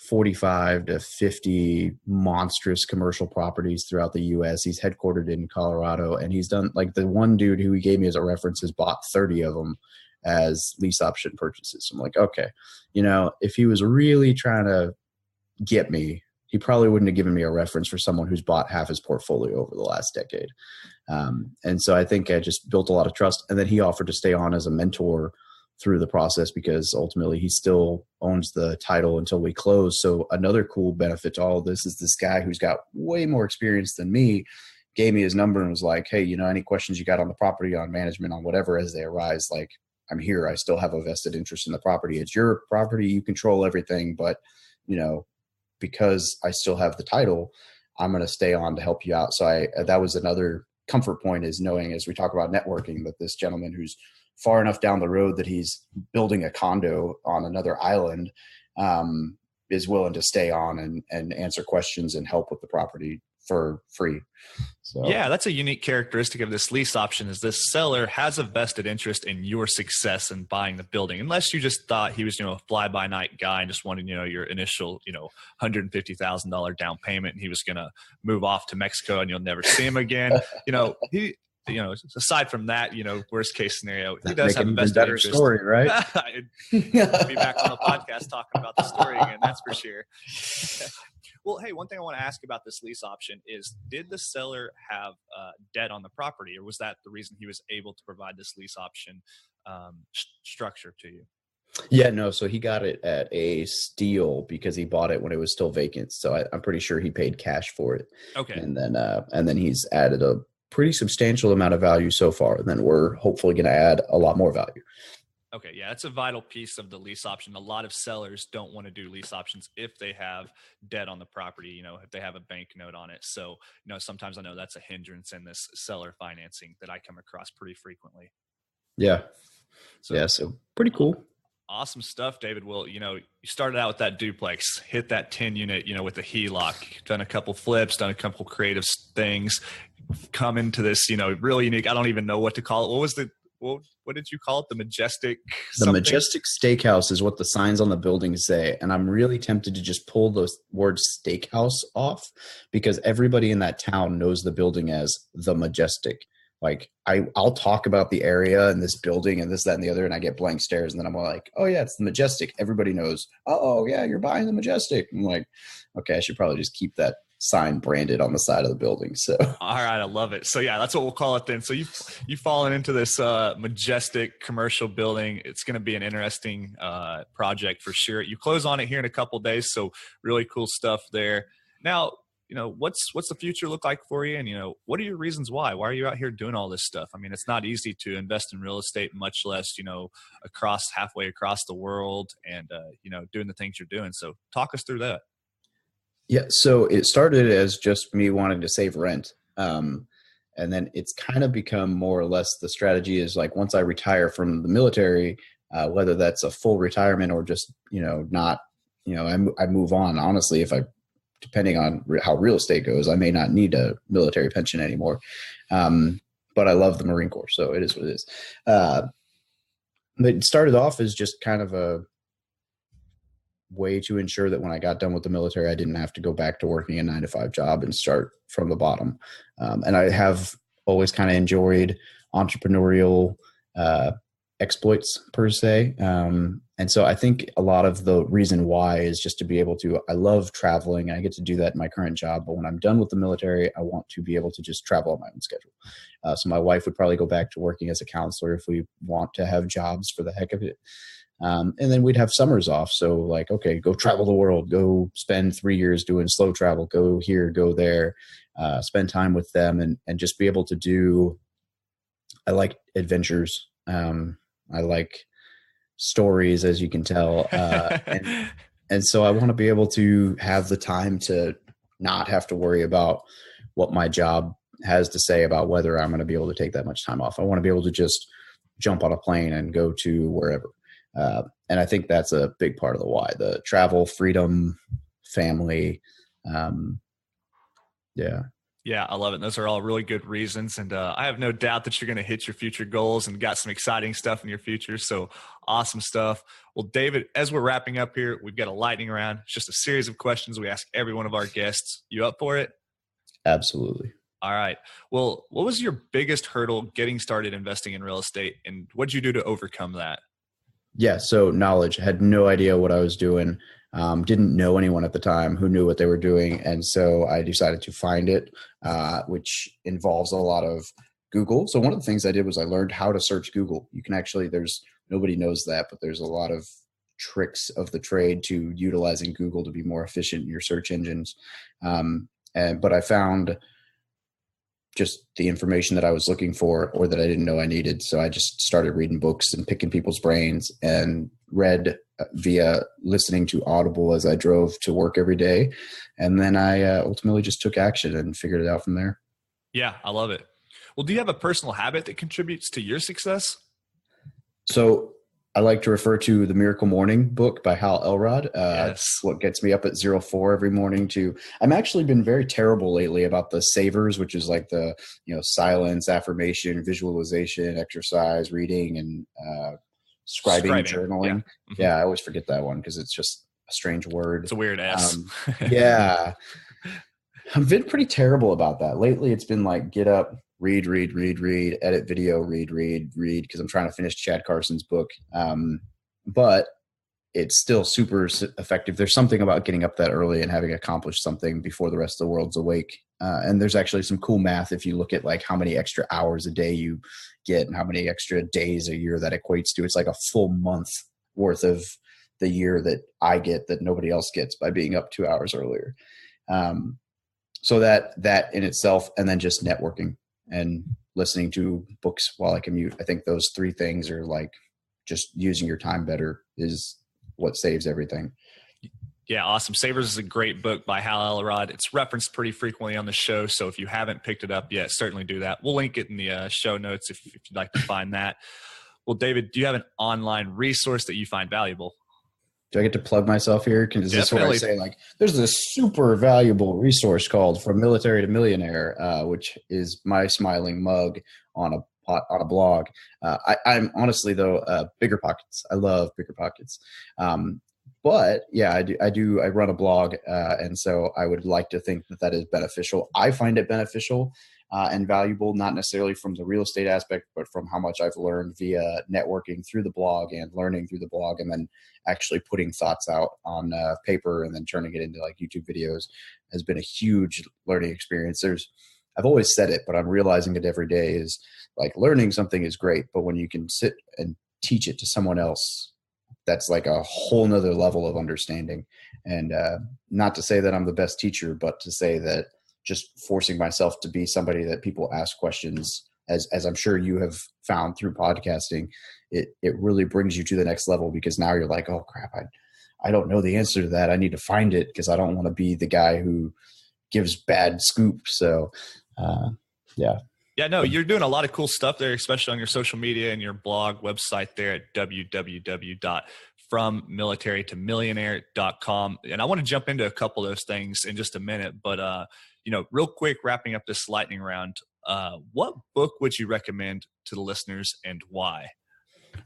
45 to 50 monstrous commercial properties throughout the US. He's headquartered in Colorado, and he's done, like, the one dude who he gave me as a reference has bought 30 of them as lease option purchases. So I'm like, okay, if he was really trying to get me, he probably wouldn't have given me a reference for someone who's bought half his portfolio over the last decade. And so I think I just built a lot of trust. And then he offered to stay on as a mentor through the process, because ultimately he still owns the title until we close. So another cool benefit to all of this is this guy who's got way more experience than me gave me his number and was like, hey, any questions you got on the property, on management, on whatever as they arise, like, I'm here. I still have a vested interest in the property. It's your property. You control everything. But, because I still have the title, I'm going to stay on to help you out. So that was another comfort point, is knowing, as we talk about networking, that this gentleman who's far enough down the road that he's building a condo on another island, is willing to stay on and answer questions and help with the property for free. So yeah, that's a unique characteristic of this lease option is this seller has a vested interest in your success in buying the building, unless you just thought he was, a fly-by-night guy and just wanted, your initial, $150,000 down payment, and he was going to move off to Mexico and you'll never see him again. Aside from that, worst case scenario, he does have a vested better interest. Story, right? We'll be back on the podcast talking about the story again, that's for sure. Well, hey, one thing I want to ask about this lease option is, did the seller have debt on the property, or was that the reason he was able to provide this lease option structure to you? Yeah, no. So he got it at a steal because he bought it when it was still vacant. So I'm pretty sure he paid cash for it. Okay. And then he's added a pretty substantial amount of value so far. And then we're hopefully going to add a lot more value. Okay, yeah, that's a vital piece of the lease option. A lot of sellers don't want to do lease options if they have debt on the property, if they have a bank note on it. So, sometimes I know that's a hindrance in this seller financing that I come across pretty frequently. Yeah. So pretty cool. Awesome stuff, David. Well, you started out with that duplex, hit that 10 unit, with a HELOC, done a couple flips, done a couple creative things, come into this, really unique. I don't even know what to call it. What did you call it? The Majestic something? The Majestic Steakhouse is what the signs on the building say. And I'm really tempted to just pull those words steakhouse off because everybody in that town knows the building as the Majestic. Like I'll talk about the area and this building and this, that, and the other, and I get blank stares. And then I'm like, oh yeah, it's the Majestic. Everybody knows, oh yeah, you're buying the Majestic. I'm like, okay, I should probably just keep that sign branded on the side of the building. So all right, I love it. So yeah, that's what we'll call it then. So you've fallen into this Majestic commercial building. It's going to be an interesting project for sure. You close on it here in a couple of days, so really cool stuff there. Now, what's the future look like for you, and what are your reasons why are you out here doing all this stuff? I mean, it's not easy to invest in real estate, much less halfway across the world, and doing the things you're doing. So talk us through that. Yeah, so it started as just me wanting to save rent. And then it's kind of become more or less the strategy is like once I retire from the military, whether that's a full retirement or just, not, I move on. Honestly, depending on how real estate goes, I may not need a military pension anymore. But I love the Marine Corps, so it is what it is. But it started off as just kind of a way to ensure that when I got done with the military, I didn't have to go back to working a 9-to-5 job and start from the bottom. And I have always kind of enjoyed entrepreneurial exploits per se. And so I think a lot of the reason why is just to be able to, I love traveling and I get to do that in my current job. But when I'm done with the military, I want to be able to just travel on my own schedule. So my wife would probably go back to working as a counselor if we want to have jobs for the heck of it. And then we'd have summers off. So like, okay, go travel the world, go spend 3 years doing slow travel, go here, go there, spend time with them and just be able to do, I like adventures. I like stories, as you can tell. And so I want to be able to have the time to not have to worry about what my job has to say about whether I'm going to be able to take that much time off. I want to be able to just jump on a plane and go to wherever. And I think that's a big part of the why, the travel, freedom, family. Yeah. Yeah, I love it. Those are all really good reasons. And I have no doubt that you're going to hit your future goals and got some exciting stuff in your future. So awesome stuff. Well, David, as we're wrapping up here, we've got a lightning round. It's just a series of questions we ask every one of our guests. You up for it? Absolutely. All right. Well, what was your biggest hurdle getting started investing in real estate, and what did you do to overcome that? Yeah. So knowledge, had no idea what I was doing. Didn't know anyone at the time who knew what they were doing. And so I decided to find it, which involves a lot of Google. So one of the things I did was I learned how to search Google. You can actually, nobody knows that, but there's a lot of tricks of the trade to utilizing Google to be more efficient in your search engines. But I found just the information that I was looking for or that I didn't know I needed. So I just started reading books and picking people's brains and read via listening to Audible as I drove to work every day. And then I ultimately just took action and figured it out from there. Yeah, I love it. Well, do you have a personal habit that contributes to your success? So I like to refer to the Miracle Morning book by Hal Elrod. Yes. What gets me up at 04 every morning I'm actually been very terrible lately about the savers, which is like the, silence, affirmation, visualization, exercise, reading, and scribing, journaling. Yeah. I always forget that one because it's just a strange word. It's a weird S. Yeah. I've been pretty terrible about that. Lately, it's been like get up, read, edit video, read, because I'm trying to finish Chad Carson's book. But it's still super effective. There's something about getting up that early and having accomplished something before the rest of the world's awake. And there's actually some cool math if you look at like how many extra hours a day you get and how many extra days a year that equates to. It's like a full month worth of the year that I get that nobody else gets by being up 2 hours earlier. So that in itself, and then just networking and listening to books while I commute. I think those three things are like just using your time better is what saves everything. Yeah, awesome. Savers is a great book by Hal Elrod. It's referenced pretty frequently on the show, so if you haven't picked it up yet, certainly do that. We'll link it in the show notes if you'd like to find that. Well, David, do you have an online resource that you find valuable? Do I get to plug myself here? Is this what I say? Like, there's this super valuable resource called From Military to Millionaire, which is my smiling mug on a blog. I'm honestly though, Bigger Pockets. I love Bigger Pockets. But yeah, I run a blog. And so I would like to think that is beneficial. I find it beneficial and valuable, not necessarily from the real estate aspect, but from how much I've learned via networking through the blog and learning through the blog, and then actually putting thoughts out on paper and then turning it into like YouTube videos has been a huge learning experience. I've always said it, but I'm realizing it every day is like learning something is great, but when you can sit and teach it to someone else, that's like a whole nother level of understanding. And not to say that I'm the best teacher, but to say that just forcing myself to be somebody that people ask questions, as I'm sure you have found through podcasting, it really brings you to the next level, because now you're like, oh crap, I don't know the answer to that. I need to find it because I don't want to be the guy who gives bad scoop. So yeah. Yeah, no, you're doing a lot of cool stuff there, especially on your social media and your blog website there at www.FromMilitaryToMillionaire.com. And I want to jump into a couple of those things in just a minute, but real quick, wrapping up this lightning round, what book would you recommend to the listeners and why?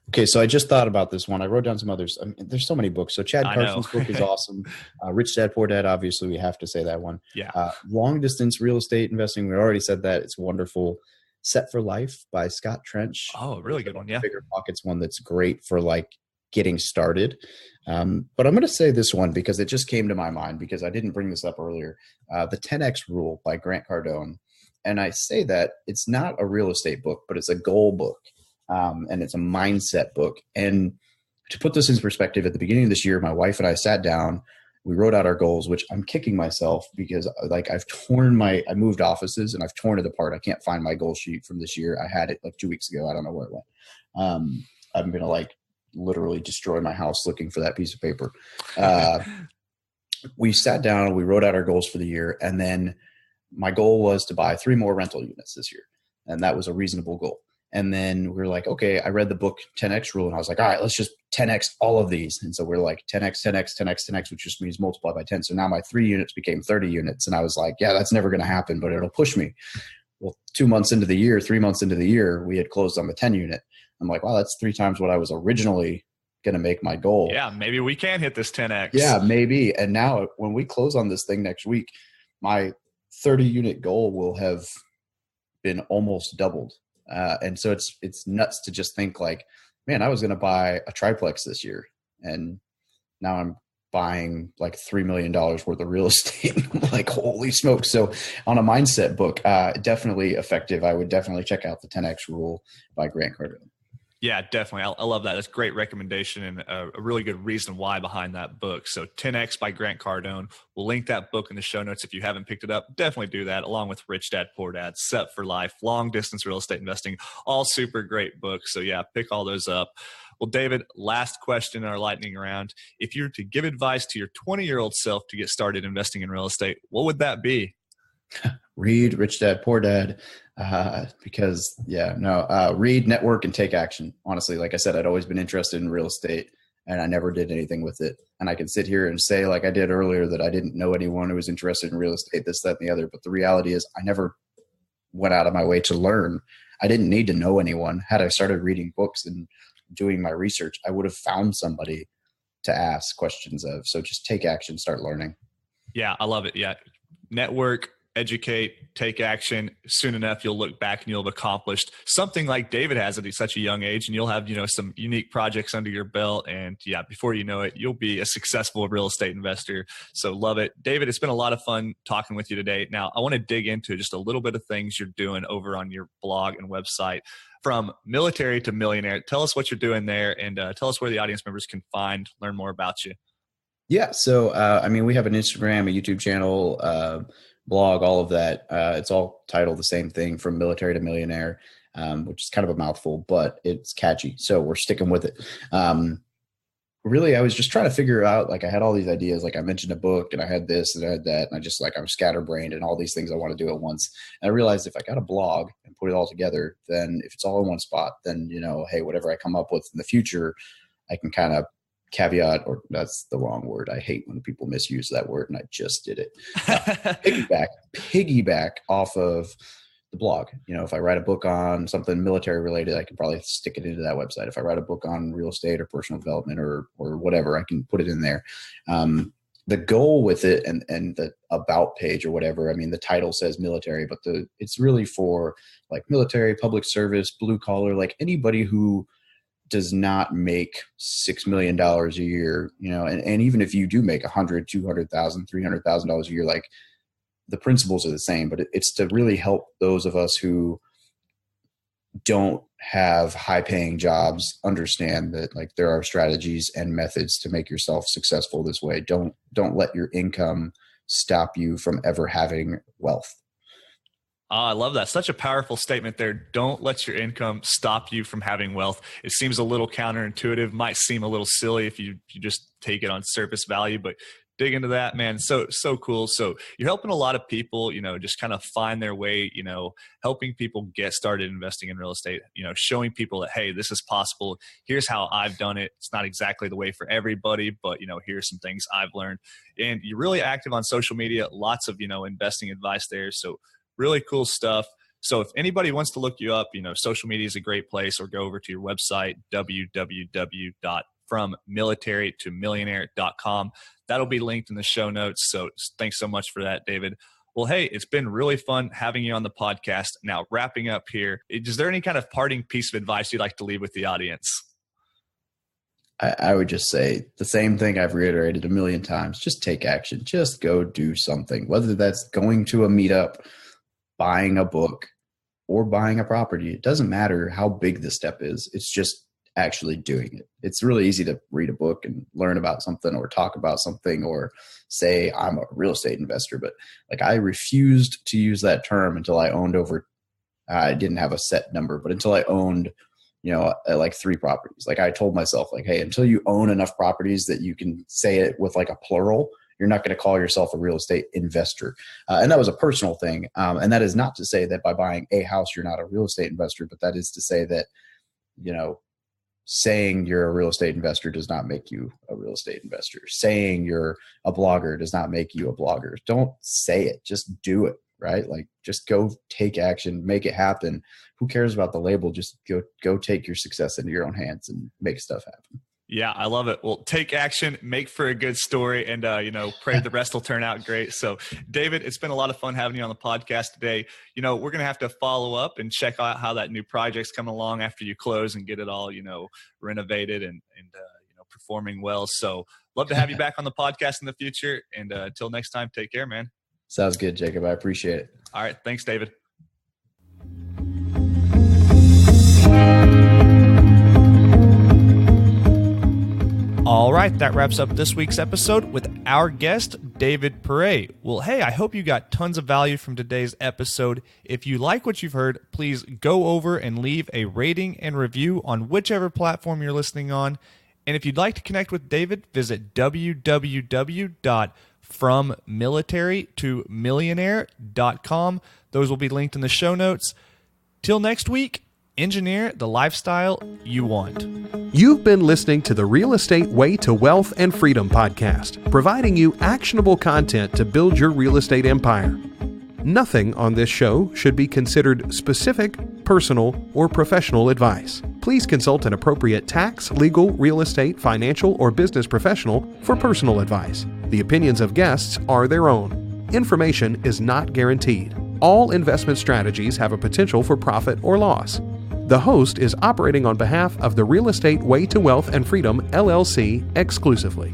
Okay, so I just thought about this one. I wrote down some others. I mean, there's so many books. So Chad Carson's book is awesome. Rich Dad, Poor Dad, obviously we have to say that one. Yeah. Long Distance Real Estate Investing, we already said that. It's wonderful. Set for Life by Scott Trench. Oh, really good one, yeah. Bigger Pockets one that's great for like getting started. But I'm going to say this one because it just came to my mind because I didn't bring this up earlier. The 10X Rule by Grant Cardone. And I say that it's not a real estate book, but it's a goal book. And it's a mindset book. And to put this in perspective, at the beginning of this year, my wife and I sat down, we wrote out our goals, which I'm kicking myself because like I moved offices and I've torn it apart. I can't find my goal sheet from this year. I had it like 2 weeks ago. I don't know where it went. I'm going to like literally destroy my house looking for that piece of paper. We sat down, we wrote out our goals for the year. And then my goal was to buy 3 more rental units this year. And that was a reasonable goal. And then we were like, okay, I read the book 10X Rule and I was like, all right, let's just 10X all of these. And so we're like 10X, 10X, 10X, 10X, which just means multiply by 10. So now my 3 units became 30 units. And I was like, yeah, that's never going to happen, but it'll push me. Well, 3 months into the year, we had closed on the 10 unit. I'm like, wow, that's 3 times what I was originally going to make my goal. Yeah, maybe we can hit this 10X. Yeah, maybe. And now when we close on this thing next week, my 30 unit goal will have been almost doubled. And so it's nuts to just think like, man, I was going to buy a triplex this year and now I'm buying like $3 million worth of real estate. Like, holy smokes. So on a mindset book, definitely effective. I would definitely check out the 10X Rule by Grant Cardone. Yeah, definitely. I love that. That's a great recommendation and a really good reason why behind that book. So 10X by Grant Cardone. We'll link that book in the show notes. If you haven't picked it up, definitely do that, along with Rich Dad, Poor Dad, Set for Life, Long Distance Real Estate Investing, all super great books. So yeah, pick all those up. Well, David, last question in our lightning round. If you were to give advice to your 20-year-old self to get started investing in real estate, what would that be? Read Rich Dad, Poor Dad. Because read, network, and take action. Honestly, like I said, I'd always been interested in real estate and I never did anything with it. And I can sit here and say, like I did earlier, that I didn't know anyone who was interested in real estate, this, that, and the other. But the reality is I never went out of my way to learn. I didn't need to know anyone. Had I started reading books and doing my research, I would have found somebody to ask questions of. So just take action, start learning. Yeah, I love it. Yeah. Network, educate, take action. Soon enough, you'll look back and you'll have accomplished something like David has at such a young age, and you'll have, some unique projects under your belt. And yeah, before you know it, you'll be a successful real estate investor. So love it. David, it's been a lot of fun talking with you today. Now, I want to dig into just a little bit of things you're doing over on your blog and website. From Military to Millionaire, tell us what you're doing there, and tell us where the audience members can learn more about you. Yeah. So, we have an Instagram, a YouTube channel, blog, all of that. It's all titled the same thing, From Military to Millionaire, which is kind of a mouthful, but it's catchy. So we're sticking with it. Really, I was just trying to figure out, like I had all these ideas, like I mentioned a book and I had this and I had that. And I just I'm scatterbrained and all these things I want to do at once. And I realized if I got a blog and put it all together, then if it's all in one spot, then, hey, whatever I come up with in the future, I can kind of caveat, or that's the wrong word. I hate when people misuse that word, and I just did it. Piggyback off of the blog. If I write a book on something military related, I can probably stick it into that website. If I write a book on real estate or personal development or whatever, I can put it in there. The goal with it and the about page or whatever, the title says military, but it's really for like military, public service, blue collar, like anybody who does not make $6 million a year, and even if you do make $100,000, $200,000, $300,000 a year, like the principles are the same, but it's to really help those of us who don't have high paying jobs understand that like there are strategies and methods to make yourself successful this way. Don't let your income stop you from ever having wealth. I love that. Such a powerful statement there. Don't let your income stop you from having wealth. It seems a little counterintuitive, might seem a little silly if you just take it on surface value, but dig into that, man. So cool. So you're helping a lot of people, just kind of find their way, helping people get started investing in real estate, showing people that, hey, this is possible. Here's how I've done it. It's not exactly the way for everybody, but, here's some things I've learned. And you're really active on social media, lots of, investing advice there. So really cool stuff. So if anybody wants to look you up, social media is a great place, or go over to your website, www.FromMilitaryToMillionaire.com. That'll be linked in the show notes. So thanks so much for that, David. Well, hey, it's been really fun having you on the podcast. Now, wrapping up here, is there any kind of parting piece of advice you'd like to leave with the audience? I would just say the same thing I've reiterated a million times. Just take action. Just go do something, whether that's going to a meetup, buying a book, or buying a property. It doesn't matter how big the step is. It's just actually doing it. It's really easy to read a book and learn about something or talk about something or say I'm a real estate investor. But like I refused to use that term until I owned I didn't have a set number, but until I owned, like 3 properties. Like I told myself like, hey, until you own enough properties that you can say it with like a plural, you're not going to call yourself a real estate investor. And that was a personal thing. And that is not to say that by buying a house, you're not a real estate investor, but that is to say that, saying you're a real estate investor does not make you a real estate investor. Saying you're a blogger does not make you a blogger. Don't say it, just do it, right? Like just go take action, make it happen. Who cares about the label? Just go take your success into your own hands and make stuff happen. Yeah, I love it. Well, take action, make for a good story, and, pray the rest will turn out great. So, David, it's been a lot of fun having you on the podcast today. We're going to have to follow up and check out how that new project's coming along after you close and get it all, renovated and performing well. So, love to have you back on the podcast in the future. And until next time, take care, man. Sounds good, Jacob. I appreciate it. All right. Thanks, David. All right, that wraps up this week's episode with our guest, David Pere. Well, hey, I hope you got tons of value from today's episode. If you like what you've heard, please go over and leave a rating and review on whichever platform you're listening on. And if you'd like to connect with David, visit www.FromMilitaryToMillionaire.com. Those will be linked in the show notes. Till next week, engineer the lifestyle you want. You've been listening to the Real Estate Way to Wealth and Freedom podcast, providing you actionable content to build your real estate empire. Nothing on this show should be considered specific, personal, or professional advice. Please consult an appropriate tax, legal, real estate, financial, or business professional for personal advice. The opinions of guests are their own. Information is not guaranteed. All investment strategies have a potential for profit or loss. The host is operating on behalf of the Real Estate Way to Wealth and Freedom, LLC, exclusively.